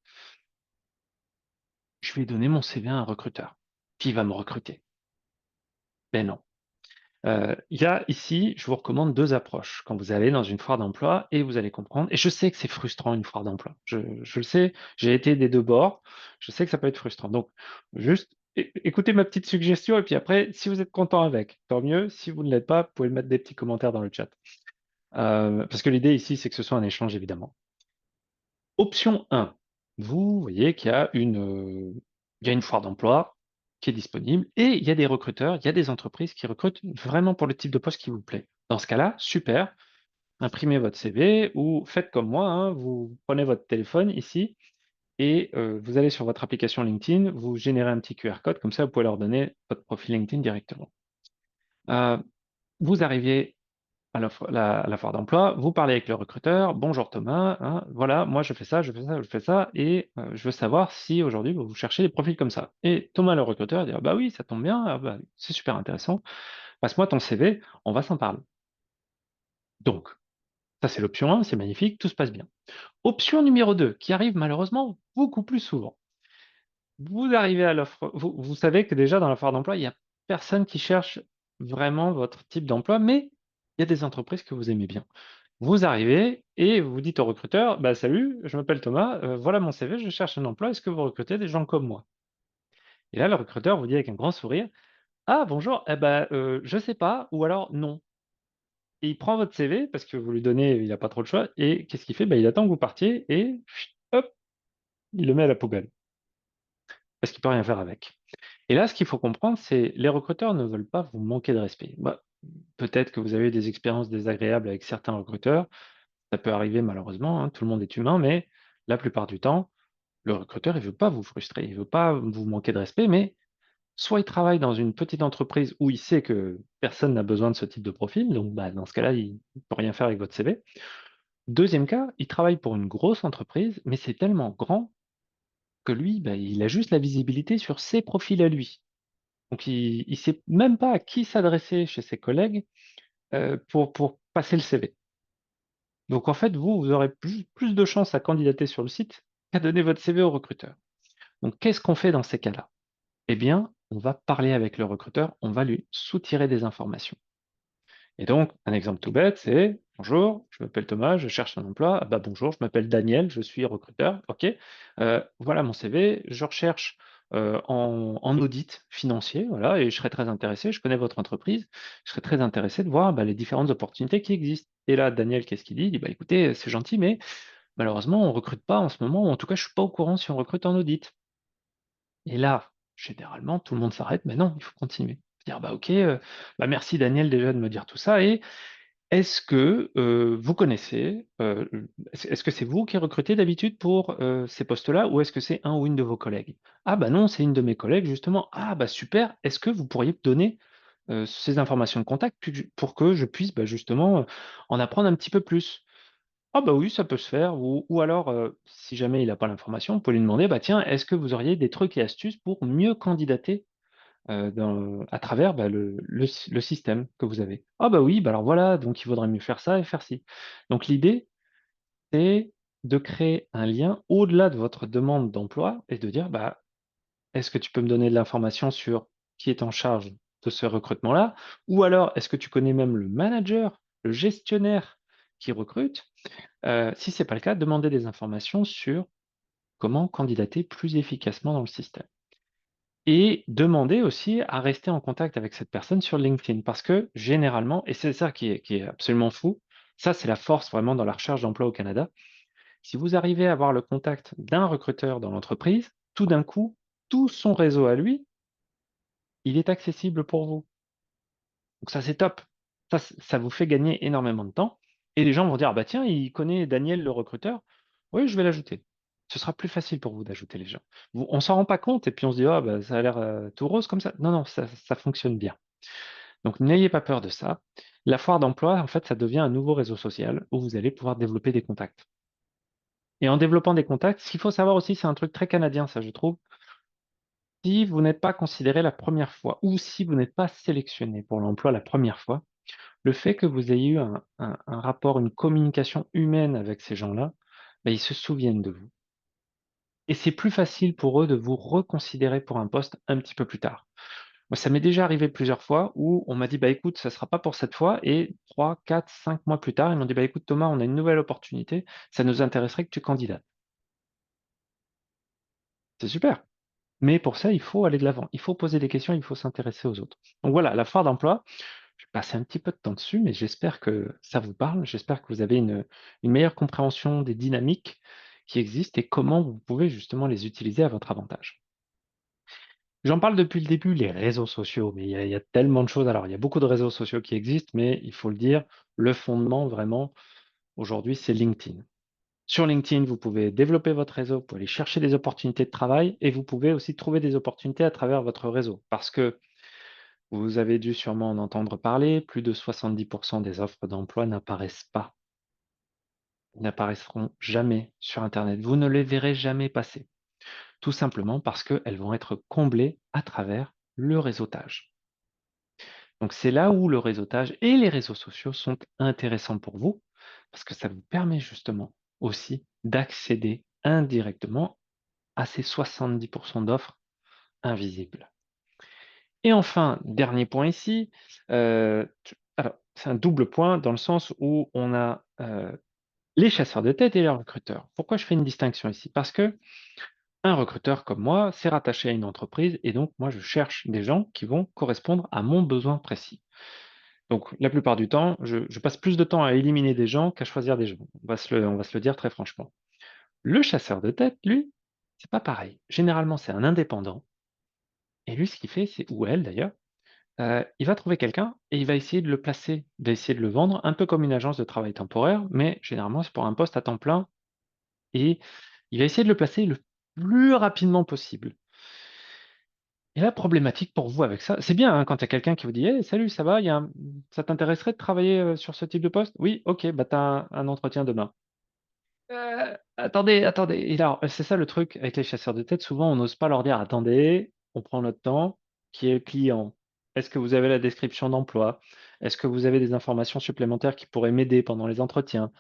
je vais donner mon CV à un recruteur. Qui va me recruter?» Ben non. Il y a ici, je vous recommande 2 approches quand vous allez dans une foire d'emploi et vous allez comprendre et je sais que c'est frustrant une foire d'emploi. Je le sais, j'ai été des 2 bords, je sais que ça peut être frustrant. Donc juste écoutez ma petite suggestion et puis après, si vous êtes content avec, tant mieux. Si vous ne l'êtes pas, vous pouvez mettre des petits commentaires dans le chat. Parce que l'idée ici, c'est que ce soit un échange évidemment. Option 1, vous voyez qu'il y a il y a une foire d'emploi qui est disponible et il y a des recruteurs, il y a des entreprises qui recrutent vraiment pour le type de poste qui vous plaît. Dans ce cas-là, super, imprimez votre CV ou faites comme moi, hein, vous prenez votre téléphone ici et vous allez sur votre application LinkedIn, vous générez un petit QR code, comme ça vous pouvez leur donner votre profil LinkedIn directement. Heu, Vous arrivez à la foire d'emploi, vous parlez avec le recruteur: «Bonjour Thomas, hein, voilà, moi je fais ça, je fais ça, je fais ça et je veux savoir si aujourd'hui vous cherchez des profils comme ça». Et Thomas le recruteur dit: «Ah bah oui, ça tombe bien, ah bah, c'est super intéressant, passe-moi ton CV, on va s'en parler». Donc ça c'est l'option 1, c'est magnifique, tout se passe bien. Option numéro 2, qui arrive malheureusement beaucoup plus souvent. Vous arrivez à l'offre vous savez que déjà dans la foire d'emploi, il y a personne qui cherche vraiment votre type d'emploi, mais il y a des entreprises que vous aimez bien. Vous arrivez et vous dites au recruteur: «Bah, salut, je m'appelle Thomas, voilà mon CV, je cherche un emploi, est-ce que vous recrutez des gens comme moi?» Et là, le recruteur vous dit avec un grand sourire: «Ah bonjour, eh bah, je sais pas ou alors non». Et il prend votre CV parce que vous lui donnez il a pas trop le choix et qu'est-ce qu'il fait? Bah, il attend que vous partiez et hop, il le met à la poubelle parce qu'il peut rien faire avec. Et là, ce qu'il faut comprendre, c'est les recruteurs ne veulent pas vous manquer de respect. Bah, peut-être que vous avez des expériences désagréables avec certains recruteurs, ça peut arriver malheureusement, hein, tout le monde est humain, mais la plupart du temps, le recruteur, il veut pas vous frustrer, il veut pas vous manquer de respect, mais soit il travaille dans une petite entreprise où il sait que personne n'a besoin de ce type de profil, donc bah, dans ce cas-là, il ne peut rien faire avec votre CV. Deuxième cas, il travaille pour une grosse entreprise, mais c'est tellement grand que lui, bah, il a juste la visibilité sur ses profils à lui. Donc il ne sait même pas à qui s'adresser chez ses collègues, pour passer le CV. Donc en fait, vous aurez plus de chances à candidater sur le site qu'à donner votre CV au recruteur. Donc qu'est-ce qu'on fait dans ces cas-là? Eh bien, on va parler avec le recruteur, on va lui soutirer des informations. Et donc, un exemple tout bête, c'est: «Bonjour, je m'appelle Thomas, je cherche un emploi». «Ah bah, bonjour, je m'appelle Daniel, je suis recruteur». «OK, voilà mon CV, je recherche, en audit financier, voilà et je serais très intéressé, je connais votre entreprise, je serais très intéressé de voir, bah, les différentes opportunités qui existent». Et là, Daniel, qu'est-ce qu'il dit? Il dit: «Bah, écoutez, c'est gentil, mais malheureusement, on recrute pas en ce moment ou en tout cas, je suis pas au courant si on recrute en audit». Et là, généralement, tout le monde s'arrête: «Mais non, il faut continuer». Dire: «Bah, OK, bah, merci Daniel déjà de me dire tout ça et est-ce que, vous connaissez, est-ce que c'est vous qui recrutez d'habitude pour, ces postes-là ou est-ce que c'est un ou une de vos collègues?» «Ah bah non, c'est une de mes collègues justement». «Ah bah super, est-ce que vous pourriez me donner, ces informations de contact pour que je puisse, bah, justement, en apprendre un petit peu plus?» «Ah bah oui, ça peut se faire» ou alors, si jamais il n'a pas l'information, vous pouvez lui demander: «Bah tiens, est-ce que vous auriez des trucs et astuces pour mieux candidater à travers, bah, le système que vous avez. Ah bah oui, bah alors voilà, donc il vaudrait mieux faire ça et faire ci. Donc l'idée, c'est de créer un lien au-delà de votre demande d'emploi et de dire, bah, est-ce que tu peux me donner de l'information sur qui est en charge de ce recrutement-là? Ou alors, est-ce que tu connais même le manager, le gestionnaire qui recrute? Si c'est pas le cas, demandez des informations sur comment candidater plus efficacement dans le système. et demander aussi à rester en contact avec cette personne sur LinkedIn. Parce que généralement, et c'est ça qui est absolument fou, ça c'est la force vraiment dans la recherche d'emploi au Canada. Si vous arrivez à avoir le contact d'un recruteur dans l'entreprise, tout d'un coup, tout son réseau à lui, il est accessible pour vous. Donc ça, c'est top. Ça vous fait gagner énormément de temps et les gens vont dire: «Ah bah tiens, il connaît Daniel le recruteur. Oui, je vais l'ajouter». Ce sera plus facile pour vous d'ajouter les gens. Vous on s'en rend pas compte et puis on se dit: «Ah bah ça a l'air, tout rose comme ça». Non, non, ça fonctionne bien. Donc n'ayez pas peur de ça. La foire d'emploi, en fait, ça devient un nouveau réseau social où vous allez pouvoir développer des contacts et en développant des contacts, ce qu'il faut savoir aussi, c'est un truc très canadien ça, je trouve. Si vous n'êtes pas considéré la première fois ou si vous n'êtes pas sélectionné pour l'emploi la première fois, le fait que vous ayez eu un rapport, une communication humaine avec ces gens-là, bah, ils se souviennent de vous et c'est plus facile pour eux de vous reconsidérer pour un poste un petit peu plus tard. Moi, ça m'est déjà arrivé plusieurs fois où on m'a dit: «Bah, écoute, ça sera pas pour cette fois» et 3, 4, 5 mois plus tard, ils m'ont dit: «Bah, écoute Thomas, on a une nouvelle opportunité, ça nous intéresserait que tu candidates». C'est super, mais pour ça, il faut aller de l'avant, il faut poser des questions, il faut s'intéresser aux autres. Donc voilà, la foire d'emploi, je vais passer un petit peu de temps dessus, mais j'espère que ça vous parle. J'espère que vous avez une meilleure compréhension des dynamiques qui existent et comment vous pouvez justement les utiliser à votre avantage. J'en parle depuis le début, les réseaux sociaux, mais il y a tellement de choses. Alors, il y a beaucoup de réseaux sociaux qui existent, mais il faut le dire, le fondement vraiment aujourd'hui, c'est LinkedIn. Sur LinkedIn, vous pouvez développer votre réseau, vous pouvez aller chercher des opportunités de travail et vous pouvez aussi trouver des opportunités à travers votre réseau. Parce que vous avez dû sûrement en entendre parler, plus de 70% des offres d'emploi n'apparaissent pas, n'apparaîtront jamais sur internet. Vous ne les verrez jamais passer, tout simplement parce qu'elles vont être comblées à travers le réseautage. Donc c'est là où le réseautage et les réseaux sociaux sont intéressants pour vous, parce que ça vous permet justement aussi d'accéder indirectement à ces 70% d'offres invisibles. Et enfin, dernier point ici, alors c'est un double point dans le sens où on a, les chasseurs de tête et les recruteurs. Pourquoi je fais une distinction ici? Parce que un recruteur comme moi, c'est rattaché à une entreprise et donc moi je cherche des gens qui vont correspondre à mon besoin précis. Donc la plupart du temps, je passe plus de temps à éliminer des gens qu'à choisir des gens. On va se le dire très franchement. Le chasseur de tête, lui, c'est pas pareil. Généralement, c'est un indépendant et lui, ce qu'il fait, c'est ou elle d'ailleurs, il va trouver quelqu'un et il va essayer de le placer, il va essayer de le vendre un peu comme une agence de travail temporaire, mais généralement, c'est pour un poste à temps plein et il va essayer de le placer le plus rapidement possible. Et la problématique pour vous avec ça, c'est bien, hein, quand il y a quelqu'un qui vous dit: «Hey, salut, ça va? Ça t'intéresserait de travailler, sur ce type de poste? Oui? OK, bah, tu as un entretien demain». Attendez, attendez et alors, c'est ça le truc avec les chasseurs de tête, souvent on n'ose pas leur dire: «Attendez, on prend notre temps». Qui est le client? Est-ce que vous avez la description d'emploi? Est-ce que vous avez des informations supplémentaires qui pourraient m'aider pendant les entretiens?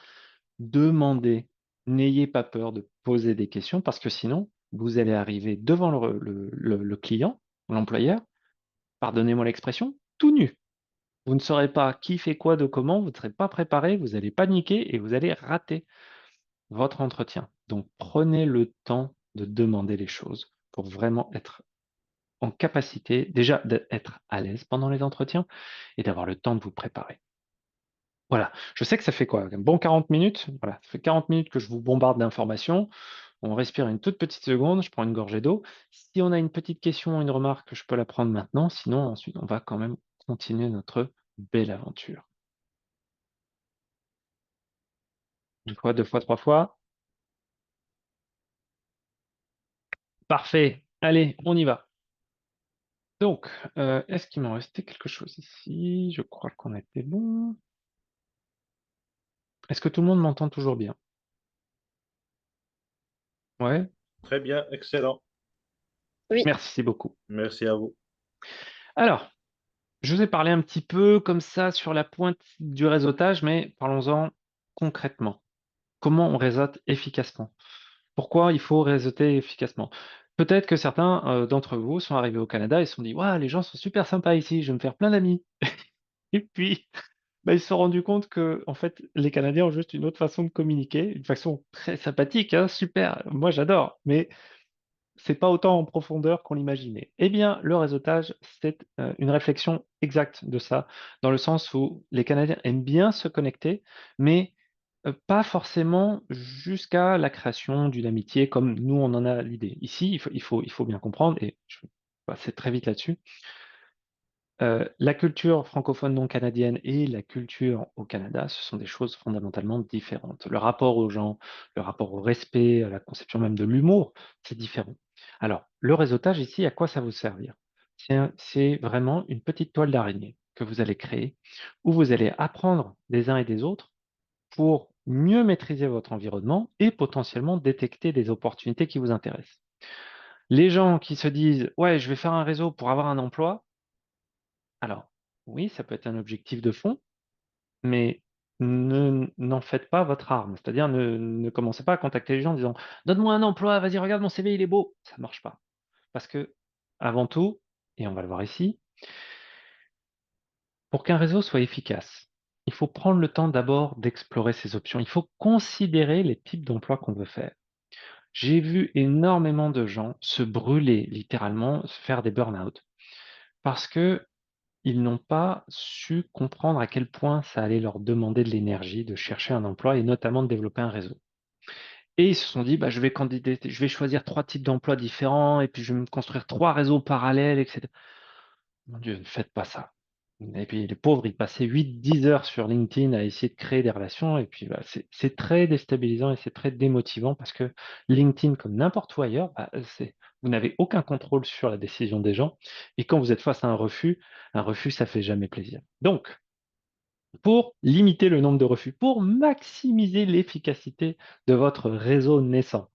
Demandez, n'ayez pas peur de poser des questions parce que sinon, vous allez arriver devant le client, l'employeur, pardonnez-moi l'expression, tout nu. Vous ne saurez pas qui fait quoi de comment, vous ne serez pas préparé, vous allez paniquer et vous allez rater votre entretien. Donc prenez le temps de demander les choses pour vraiment être en capacité, déjà d'être à l'aise pendant les entretiens et d'avoir le temps de vous préparer. Voilà, je sais que ça fait quoi? Un bon 40 minutes? Voilà, ça fait 40 minutes que je vous bombarde d'informations. On respire une toute petite seconde, je prends une gorgée d'eau. Si on a une petite question, une remarque, je peux la prendre maintenant, sinon ensuite on va quand même continuer notre belle aventure. Une fois, 2 fois, 3 fois? Parfait. Allez, on y va. Donc, est-ce qu'il m'en restait quelque chose ici? Je crois qu'on était bon. Est-ce que tout le monde m'entend toujours bien? Ouais? Très bien, excellent. Oui, Merci beaucoup. Merci à vous. Alors, je vous ai parlé un petit peu comme ça sur la pointe du réseautage, mais parlons-en concrètement. Comment on réseaute efficacement? Pourquoi il faut réseauter efficacement? Peut-être que certains, d'entre vous sont arrivés au Canada et se sont dit: «Waouh, les gens sont super sympas ici, je vais me faire plein d'amis» et puis, bah, ils se sont rendus compte que, en fait, les Canadiens ont juste une autre façon de communiquer, une façon très sympathique, hein, super, moi j'adore, mais c'est pas autant en profondeur qu'on l'imaginait. Eh bien, le réseautage, c'est, une réflexion exacte de ça, dans le sens où les Canadiens aiment bien se connecter, mais, pas forcément jusqu'à la création d'une amitié comme nous on en a l'idée. Ici, il faut bien comprendre et je vais passer très vite là-dessus. La culture francophone non canadienne et la culture au Canada, ce sont des choses fondamentalement différentes. Le rapport aux gens, le rapport au respect, à la conception même de l'humour, c'est différent. Alors, le réseautage ici, à quoi ça va vous servir? C'est vraiment une petite toile d'araignée que vous allez créer, où vous allez apprendre des uns et des autres pour mieux maîtriser votre environnement et potentiellement détecter des opportunités qui vous intéressent. Les gens qui se disent: «Ouais, je vais faire un réseau pour avoir un emploi», alors, oui, ça peut être un objectif de fond, mais n'en faites pas votre arme. C'est-à-dire ne commencez pas à contacter les gens en disant: «Donne-moi un emploi, vas-y regarde mon CV, il est beau». Ça ne marche pas. Parce que, avant tout, et on va le voir ici, pour qu'un réseau soit efficace, il faut prendre le temps d'abord d'explorer ses options. Il faut considérer les types d'emplois qu'on veut faire. J'ai vu énormément de gens se brûler littéralement, se faire des burn-out parce que ils n'ont pas su comprendre à quel point ça allait leur demander de l'énergie de chercher un emploi et notamment de développer un réseau. Et ils se sont dit: «Bah, je vais candidater, je vais choisir 3 types d'emplois différents et puis je vais me construire 3 réseaux parallèles et cetera». Mon Dieu, ne faites pas ça. Et puis les pauvres, ils passaient 8-10 heures sur LinkedIn à essayer de créer des relations et puis, bah, c'est très déstabilisant et c'est très démotivant parce que LinkedIn, comme n'importe où ailleurs, bah, c'est vous n'avez aucun contrôle sur la décision des gens et quand vous êtes face à un refus, ça fait jamais plaisir. Donc, pour limiter le nombre de refus, pour maximiser l'efficacité de votre réseau naissant,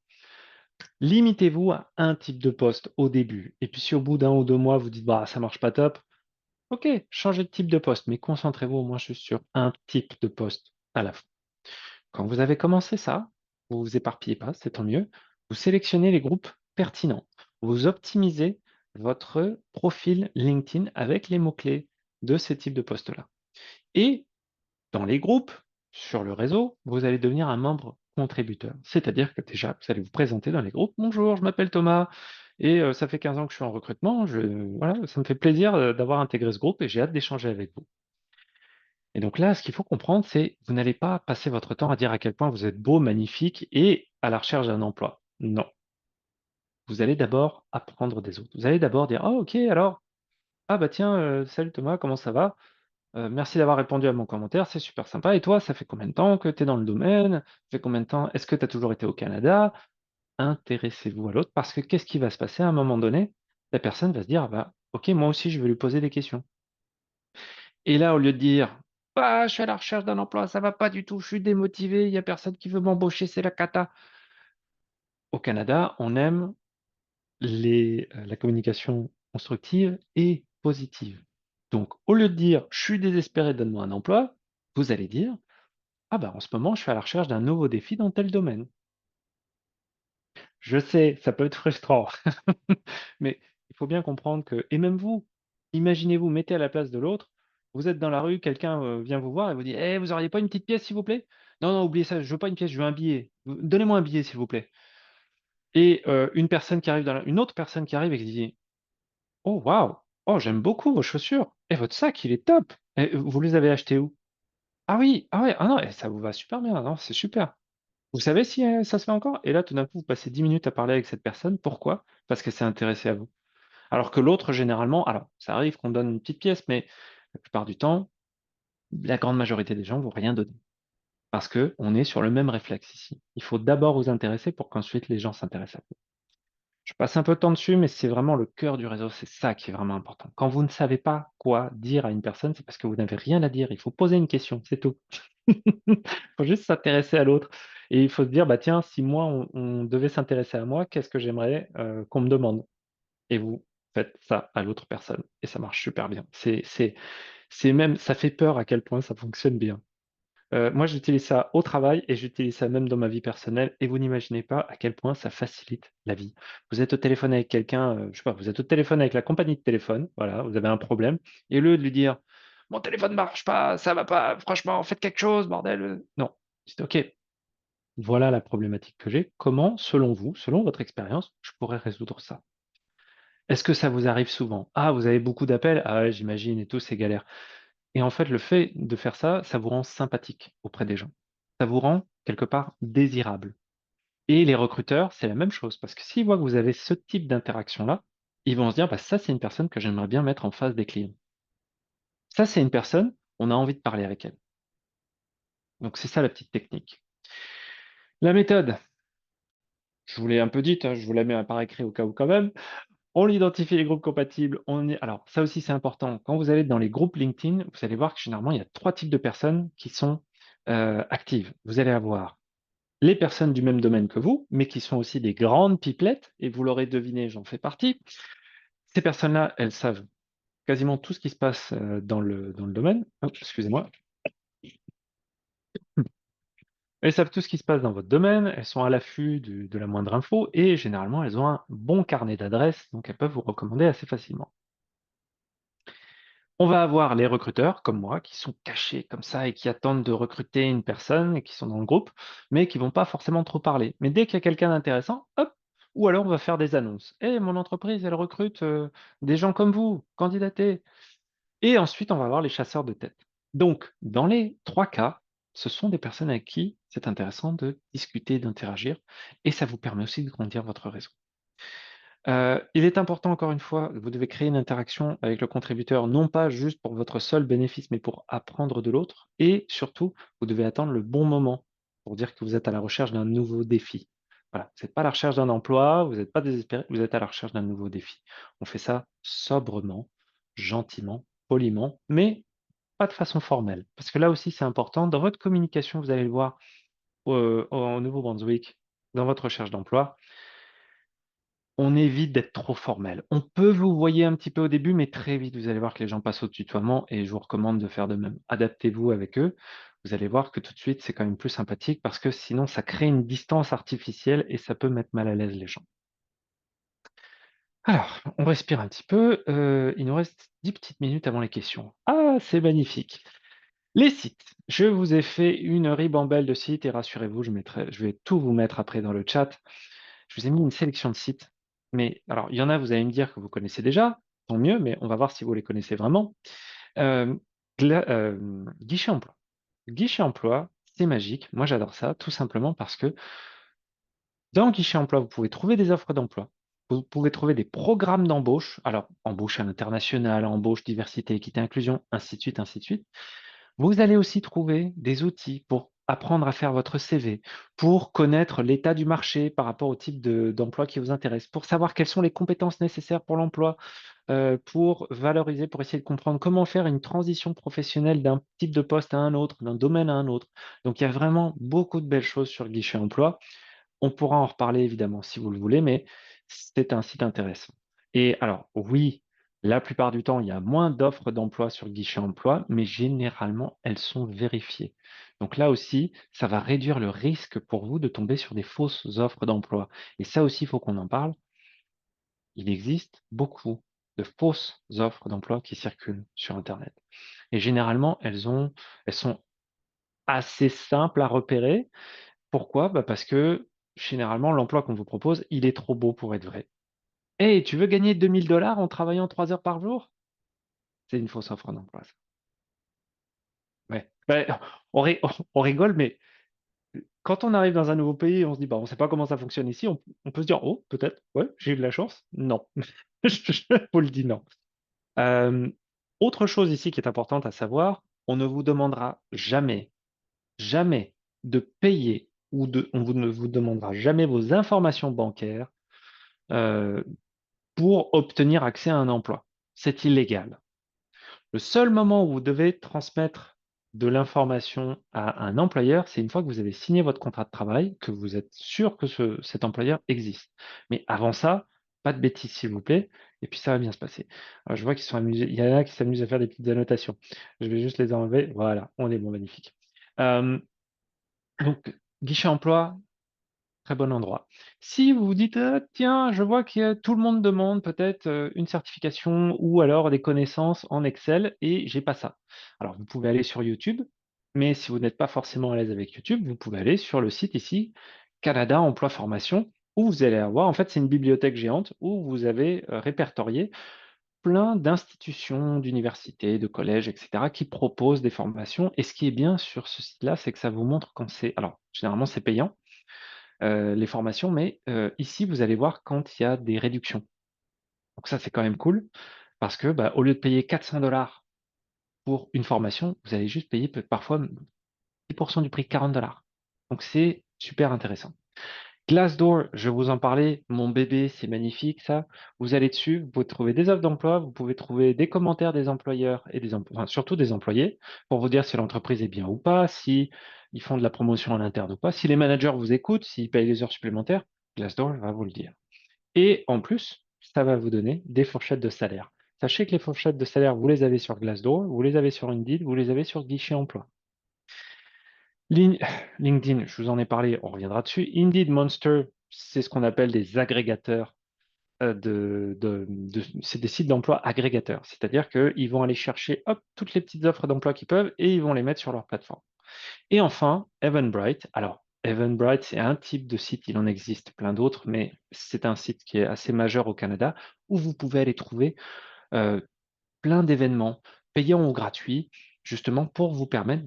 limitez-vous à un type de poste au début et puis si au bout d'1 ou 2 mois, vous dites: «Bah, ça marche pas top», OK, changez de type de poste, mais concentrez-vous au moins juste sur un type de poste à la fois. Quand vous avez commencé ça, vous vous éparpillez pas, c'est tant mieux. Vous sélectionnez les groupes pertinents. Vous optimisez votre profil LinkedIn avec les mots-clés de ces types de postes-là. Et dans les groupes, sur le réseau, vous allez devenir un membre contributeur. C'est-à-dire que déjà, vous allez vous présenter dans les groupes: «Bonjour, je m'appelle Thomas et ça fait 15 ans que je suis en recrutement. Voilà, ça me fait plaisir, d'avoir intégré ce groupe et j'ai hâte d'échanger avec vous». Et donc là, ce qu'il faut comprendre, c'est vous n'allez pas passer votre temps à dire à quel point vous êtes beau, magnifique et à la recherche d'un emploi. Non, vous allez d'abord apprendre des autres. Vous allez d'abord dire: «Oh OK, alors, ah bah tiens, salut Thomas, comment ça va? Merci d'avoir répondu à mon commentaire, c'est super sympa et toi, ça fait combien de temps que tu es dans le domaine? Ça fait combien de temps? Est-ce que tu as toujours été au Canada?» Intéressez-vous à l'autre parce que qu'est-ce qui va se passer à un moment donné? La personne va se dire: «Ah bah, OK, moi aussi je vais lui poser des questions». Et là, au lieu de dire: «Ah, je suis à la recherche d'un emploi, ça va pas du tout, je suis démotivé, il y a personne qui veut m'embaucher, c'est la cata». Au Canada, on aime la communication constructive et positive. Donc au lieu de dire: «Je suis désespéré, donne-moi un emploi», vous allez dire: «Ah bah, en ce moment, je suis à la recherche d'un nouveau défi dans tel domaine». Je sais, ça peut être frustrant, mais il faut bien comprendre que et même vous, imaginez-vous, mettez à la place de l'autre, vous êtes dans la rue, quelqu'un, vient vous voir et vous dit: «Eh, vous auriez pas une petite pièce, s'il vous plaît?» «Non, non, oubliez ça, je veux pas une pièce, je veux un billet. Donnez-moi un billet, s'il vous plaît». Et une autre personne qui arrive et qui dit: «Oh waouh! Oh, j'aime beaucoup vos chaussures et votre sac, il est top et vous les avez achetés où?» «Ah oui, ah ouais, ah non, ça vous va super bien, non, c'est super. Vous savez si, ça se fait encore?» Et là, tout d'un coup, vous passez 10 minutes à parler avec cette personne. Pourquoi? Parce qu'elle s'est intéressée à vous. Alors que l'autre, généralement alors ça arrive qu'on donne une petite pièce, mais la plupart du temps, la grande majorité des gens vont rien donner. Parce qu'on est sur le même réflexe ici. Il faut d'abord vous intéresser pour qu'ensuite les gens s'intéressent à vous. Je passe un peu de temps dessus, mais c'est vraiment le cœur du réseau, c'est ça qui est vraiment important. Quand vous ne savez pas quoi dire à une personne, c'est parce que vous n'avez rien à dire. Il faut poser une question, c'est tout. Il faut juste s'intéresser à l'autre et il faut se dire: «Bah, tiens, si moi on devait s'intéresser à moi, qu'est-ce que j'aimerais, qu'on me demande?» Et vous faites ça à l'autre personne et ça marche super bien. C'est même ça fait peur à quel point ça fonctionne bien. Moi, j'utilise ça au travail et j'utilise ça même dans ma vie personnelle et vous n'imaginez pas à quel point ça facilite la vie. Vous êtes au téléphone avec quelqu'un, je sais pas, vous êtes au téléphone avec la compagnie de téléphone, voilà, vous avez un problème et au lieu de lui dire: «Mon téléphone marche pas, ça va pas, franchement faites quelque chose bordel, non». Dites: «OK, Voilà la problématique que j'ai. Comment, selon vous, selon votre expérience, je pourrais résoudre ça? Est-ce que ça vous arrive souvent? Ah, vous avez beaucoup d'appels? Ah ouais, j'imagine et tout, c'est galère. Et en fait, le fait de faire ça, ça vous rend sympathique auprès des gens. Ça vous rend quelque part désirable. Et les recruteurs, c'est la même chose, parce que s'ils voient que vous avez ce type d'interaction-là, ils vont se dire, bah, ça, c'est une personne que j'aimerais bien mettre en face des clients. Ça, c'est une personne, on a envie de parler avec elle. Donc, c'est ça la petite technique. La méthode, je vous l'ai un peu dite, hein, je vous la mets par écrit au cas où quand même. On identifie les groupes compatibles. Alors, ça aussi, c'est important. Quand vous allez dans les groupes LinkedIn, vous allez voir que généralement, il y a trois types de personnes qui sont actives. Vous allez avoir les personnes du même domaine que vous, mais qui sont aussi des grandes pipelettes, et vous l'aurez deviné, j'en fais partie. Ces personnes-là, elles savent quasiment tout ce qui se passe dans le domaine. Oh, excusez-moi. Elles savent tout ce qui se passe dans votre domaine, elles sont à l'affût de la moindre info, et généralement, elles ont un bon carnet d'adresses, donc elles peuvent vous recommander assez facilement. On va avoir les recruteurs, comme moi, qui sont cachés comme ça et qui attendent de recruter une personne et qui sont dans le groupe, mais qui vont pas forcément trop parler. Mais dès qu'il y a quelqu'un d'intéressant, hop, ou alors on va faire des annonces. «Eh, mon entreprise, elle recrute, des gens comme vous, candidatez!» Et ensuite, on va avoir les chasseurs de tête. Donc, dans les 3 cas, ce sont des personnes avec qui c'est intéressant de discuter, d'interagir et ça vous permet aussi de grandir votre réseau. Il est important encore une fois, vous devez créer une interaction avec le contributeur, non pas juste pour votre seul bénéfice, mais pour apprendre de l'autre et surtout, vous devez attendre le bon moment pour dire que vous êtes à la recherche d'un nouveau défi. Voilà, vous n'êtes pas à la recherche d'un emploi, vous n'êtes pas désespéré, vous êtes à la recherche d'un nouveau défi. On fait ça sobrement, gentiment, poliment, mais pas de façon formelle. Parce que là aussi, c'est important, dans votre communication, vous allez le voir, au Nouveau-Brunswick, dans votre recherche d'emploi, on évite d'être trop formel. On peut vous voyer un petit peu au début, mais très vite, vous allez voir que les gens passent au tutoiement et je vous recommande de faire de même. Adaptez-vous avec eux. Vous allez voir que tout de suite, c'est quand même plus sympathique parce que sinon, ça crée une distance artificielle et ça peut mettre mal à l'aise les gens. Alors, on respire un petit peu. Il nous reste 10 petites minutes avant les questions. Ah, c'est magnifique. Les sites. Je vous ai fait une ribambelle de sites et rassurez-vous, je vais tout vous mettre après dans le chat. Je vous ai mis une sélection de sites, mais alors il y en a, vous allez me dire que vous connaissez déjà, tant mieux, mais on va voir si vous les connaissez vraiment. Hem, Guichet emploi. Guichet emploi, c'est magique. Moi, j'adore ça, tout simplement parce que dans Guichet emploi, vous pouvez trouver des offres d'emploi. Vous pouvez trouver des programmes d'embauche. Alors, embauche à l'international, embauche diversité, équité, inclusion, ainsi de suite, ainsi de suite. Vous allez aussi trouver des outils pour apprendre à faire votre CV, pour connaître l'état du marché par rapport au type d'emploi qui vous intéresse, pour savoir quelles sont les compétences nécessaires pour l'emploi, pour valoriser, pour essayer de comprendre comment faire une transition professionnelle d'un type de poste à un autre, d'un domaine à un autre. Donc il y a vraiment beaucoup de belles choses sur le guichet emploi. On pourra en reparler évidemment si vous le voulez, mais c'est un site intéressant. Et alors oui, la plupart du temps, il y a moins d'offres d'emploi sur Guichet Emploi, mais généralement, elles sont vérifiées. Donc là aussi, ça va réduire le risque pour vous de tomber sur des fausses offres d'emploi. Et ça aussi, il faut qu'on en parle. Il existe beaucoup de fausses offres d'emploi qui circulent sur Internet. Et généralement, elles sont assez simples à repérer. Pourquoi? Bah, parce que généralement, l'emploi qu'on vous propose, il est trop beau pour être vrai. «Hey, tu veux gagner 2 000 $ en travaillant 3 heures par jour?» C'est une fausse offre d'emploi, ça. Ouais. Bah, on rigole, mais quand on arrive dans un nouveau pays, on se dit: «Bah, on sait pas comment ça fonctionne ici», on peut se dire: «Oh, peut-être, ouais, j'ai eu de la chance». Non, je vous le dis non. Hem, Autre chose ici qui est importante à savoir, on ne vous demandera jamais, jamais de payer ou ne vous demandera jamais vos informations bancaires, heu, pour obtenir accès à un emploi. C'est illégal. Le seul moment où vous devez transmettre de l'information à un employeur, c'est une fois que vous avez signé votre contrat de travail, que vous êtes sûr que cet employeur existe. Mais avant ça, pas de bêtises s'il vous plaît, et puis ça va bien se passer. Je vois qu'ils sont amusés, il y en a qui s'amusent à faire des petites annotations. Je vais juste les enlever. Voilà, on est bon, magnifique. Hem, donc guichet emploi, très bon endroit. Si vous vous dites: tiens, je vois que tout le monde demande peut-être, une certification ou alors des connaissances en Excel et j'ai pas ça». Alors vous pouvez aller sur YouTube, Mais si vous n'êtes pas forcément à l'aise avec YouTube, vous pouvez aller sur le site ici, Canada Emploi Formation, où vous allez avoir, en fait, c'est une bibliothèque géante où vous avez répertorié plein d'institutions, d'universités, de collèges, et cetera, qui proposent des formations. Et ce qui est bien sur ce site-là, c'est que ça vous montre quand c'est, alors généralement c'est payant, les formations, mais ici vous allez voir quand il y a des réductions. Donc ça, c'est quand même cool parce que, bah, au lieu de payer 400 $ pour une formation, vous allez juste payer parfois 10 % du prix, 40 $. Donc c'est super intéressant. Glassdoor, je vous en parlais, mon bébé, c'est magnifique ça. Vous allez dessus, vous pouvez trouver des offres d'emploi, vous pouvez trouver des commentaires des employeurs et enfin, surtout des employés pour vous dire si l'entreprise est bien ou pas, si ils font de la promotion à l'interne ou pas, si les managers vous écoutent, s'ils payent les heures supplémentaires, Glassdoor va vous le dire. Et en plus, ça va vous donner des fourchettes de salaire. Sachez que les fourchettes de salaire, vous les avez sur Glassdoor, vous les avez sur Indeed, vous les avez sur Guichet Emploi. Lin LinkedIn, je vous en ai parlé, on reviendra dessus. Indeed, Monster, c'est ce qu'on appelle des agrégateurs, c'est des sites d'emploi agrégateurs. C'est-à-dire qu'ils vont aller chercher, hop, toutes les petites offres d'emploi qu'ils peuvent et ils vont les mettre sur leur plateforme. Et enfin, Eventbrite. Alors, Eventbrite, c'est un type de site, il en existe plein d'autres, mais c'est un site qui est assez majeur au Canada où vous pouvez aller trouver, heu, plein d'événements payants ou gratuits, justement pour vous permettre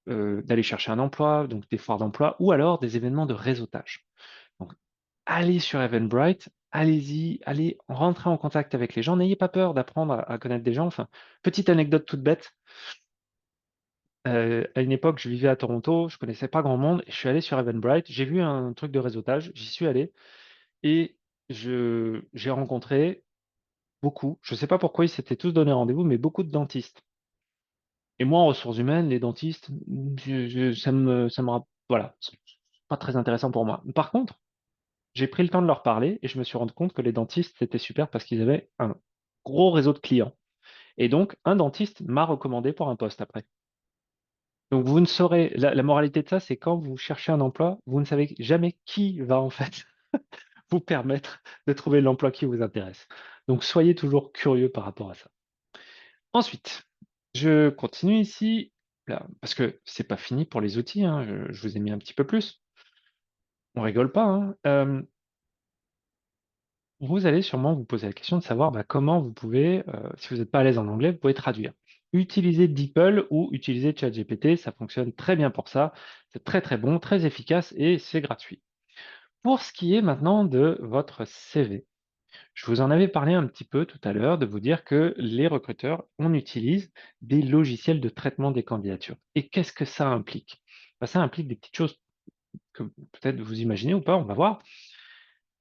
d'aller chercher un emploi, donc des foires d'emploi ou alors des événements de réseautage. Donc allez sur Eventbrite, allez-y, allez rentrer en contact avec les gens, n'ayez pas peur d'apprendre à connaître des gens. Enfin, petite anecdote toute bête, à une époque, je vivais à Toronto, je connaissais pas grand monde et je suis allé sur Eventbrite, j'ai vu un truc de réseautage, j'y suis allé et j'ai rencontré beaucoup, je sais pas pourquoi ils s'étaient tous donné rendez-vous, mais beaucoup de dentistes. Et moi, en ressources humaines, les dentistes, ça me voilà, c'est pas très intéressant pour moi. Par contre, j'ai pris le temps de leur parler et je me suis rendu compte que les dentistes, c'était super parce qu'ils avaient un gros réseau de clients. Et donc, un dentiste m'a recommandé pour un poste après. Donc, vous ne saurez, la moralité de ça, c'est quand vous cherchez un emploi, vous ne savez jamais qui va en fait vous permettre de trouver l'emploi qui vous intéresse. Donc, soyez toujours curieux par rapport à ça. Ensuite, je continue ici, là, parce que c'est pas fini pour les outils, hein, je vous ai mis un petit peu plus. On rigole pas, hein. Vous allez sûrement vous poser la question de savoir bah, comment vous pouvez, si vous n'êtes pas à l'aise en anglais, vous pouvez traduire. Utiliser DeepL ou utiliser ChatGPT, ça fonctionne très bien pour ça. C'est très très bon, très efficace et c'est gratuit. Pour ce qui est maintenant de votre CV, je vous en avais parlé un petit peu tout à l'heure, de vous dire que les recruteurs, on utilise des logiciels de traitement des candidatures. Et qu'est-ce que ça implique? Bah, ça implique des petites choses que peut-être vous imaginez ou pas, on va voir.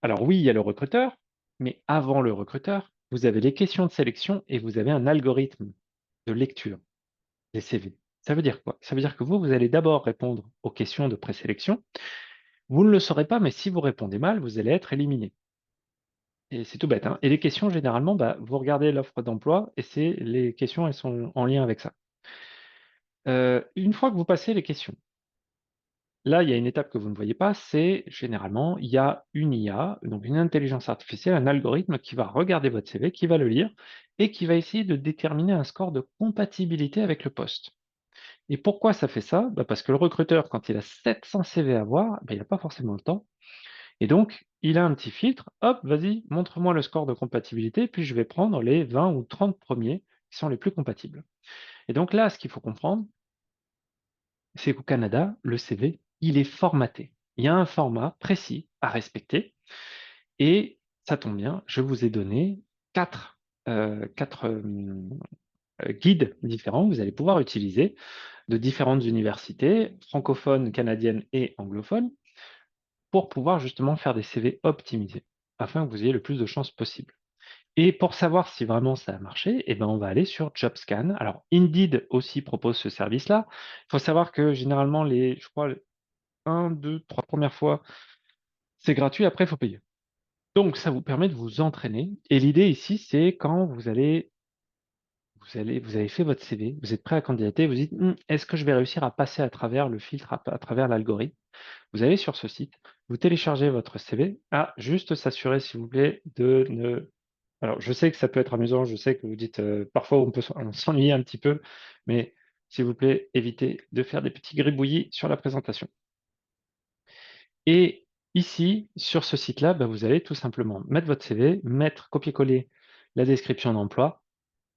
Alors oui, il y a le recruteur, mais avant le recruteur, vous avez les questions de sélection et vous avez un algorithme de lecture des CV. Ça veut dire quoi? Ça veut dire que vous allez d'abord répondre aux questions de présélection. Vous ne le saurez pas, mais si vous répondez mal, vous allez être éliminé. Et c'est tout bête, hein. Et les questions, généralement, bah, vous regardez l'offre d'emploi et c'est les questions, elles sont en lien avec ça. Une fois que vous passez les questions, là, il y a une étape que vous ne voyez pas, c'est généralement, il y a une IA, donc une intelligence artificielle, un algorithme qui va regarder votre CV, qui va le lire et qui va essayer de déterminer un score de compatibilité avec le poste. Et pourquoi ça fait ça? Bah, parce que le recruteur, quand il a 700 CV à voir, bah, il n'a pas forcément le temps. Et donc, il a un petit filtre, hop, vas-y, montre-moi le score de compatibilité, puis je vais prendre les 20 ou 30 premiers qui sont les plus compatibles. Et donc là, ce qu'il faut comprendre, c'est qu'au Canada, le CV, il est formaté. Il y a un format précis à respecter et ça tombe bien, je vous ai donné quatre guides différents que vous allez pouvoir utiliser de différentes universités francophones, canadiennes et anglophones pour pouvoir justement faire des CV optimisés afin que vous ayez le plus de chances possible. Et pour savoir si vraiment ça a marché, eh ben, on va aller sur JobScan. Alors, Indeed aussi propose ce service-là. Il faut savoir que généralement, je crois, 1, 2, 3 premières fois, c'est gratuit, après, il faut payer. Donc, ça vous permet de vous entraîner. Et l'idée ici, c'est quand vous avez fait votre CV, vous êtes prêt à candidater, vous dites, est-ce que je vais réussir à passer à travers le filtre, à travers l'algorithme? Vous allez sur ce site, vous téléchargez votre CV. Ah, juste s'assurer, s'il vous plaît, de ne alors, je sais que ça peut être amusant, je sais que vous dites, parfois on s'ennuyer un petit peu, mais s'il vous plaît, évitez de faire des petits gribouillis sur la présentation. Et ici, sur ce site-là, bah, vous allez tout simplement mettre votre CV, mettre copier-coller la description d'emploi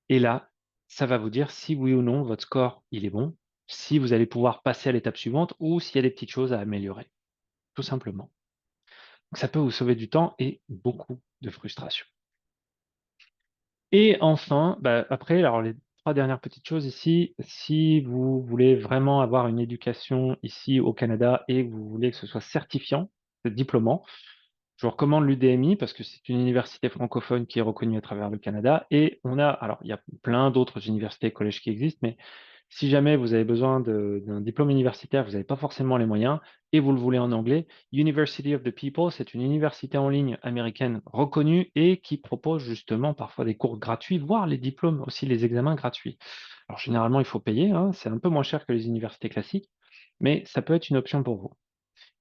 et là, ça va vous dire si oui ou non votre score, il est bon, si vous allez pouvoir passer à l'étape suivante ou s'il y a des petites choses à améliorer, tout simplement. Donc ça peut vous sauver du temps et beaucoup de frustration. Et enfin, bah, après, alors les 3 dernières petites choses ici, si vous voulez vraiment avoir une éducation ici au Canada et que vous voulez que ce soit certifiant, diplômant, je vous recommande l'UDMI parce que c'est une université francophone qui est reconnue à travers le Canada et on a alors il y a plein d'autres universités et collèges qui existent, mais si jamais vous avez besoin d'un diplôme universitaire, vous n'avez pas forcément les moyens et vous le voulez en anglais, University of the People, c'est une université en ligne américaine reconnue et qui propose justement parfois des cours gratuits, voire les diplômes aussi, les examens gratuits. Alors généralement, il faut payer, hein, c'est un peu moins cher que les universités classiques, mais ça peut être une option pour vous.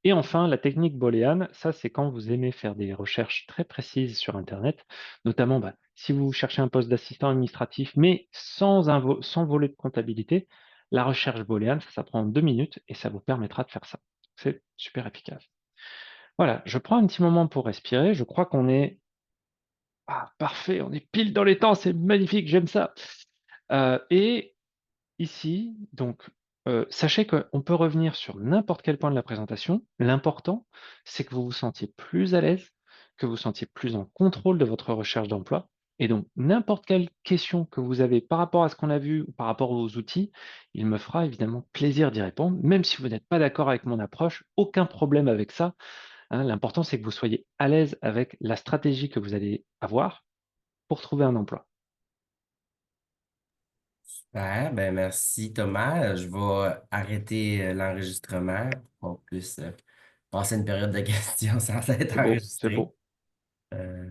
Et enfin, la technique booléenne, ça, c'est quand vous aimez faire des recherches très précises sur internet, notamment, bah, si vous cherchez un poste d'assistant administratif, mais sans volet de comptabilité, la recherche booléenne, ça prend 2 minutes et ça vous permettra de faire ça. C'est super efficace. Voilà, je prends un petit moment pour respirer. Je crois qu'on est parfait, on est pile dans les temps, c'est magnifique, j'aime ça. Et ici, donc, sachez qu'on peut revenir sur n'importe quel point de la présentation. L'important, c'est que vous vous sentiez plus à l'aise, que vous vous sentiez plus en contrôle de votre recherche d'emploi et donc n'importe quelle question que vous avez par rapport à ce qu'on a vu ou par rapport aux outils, il me fera évidemment plaisir d'y répondre. Même si vous n'êtes pas d'accord avec mon approche, aucun problème avec ça, hein. L'important, c'est que vous soyez à l'aise avec la stratégie que vous allez avoir pour trouver un emploi. Super, ben merci Thomas. Je vais arrêter l'enregistrement pour qu'on puisse passer une période de questions sans être C'est beau, c'est enregistré. beau. Euh,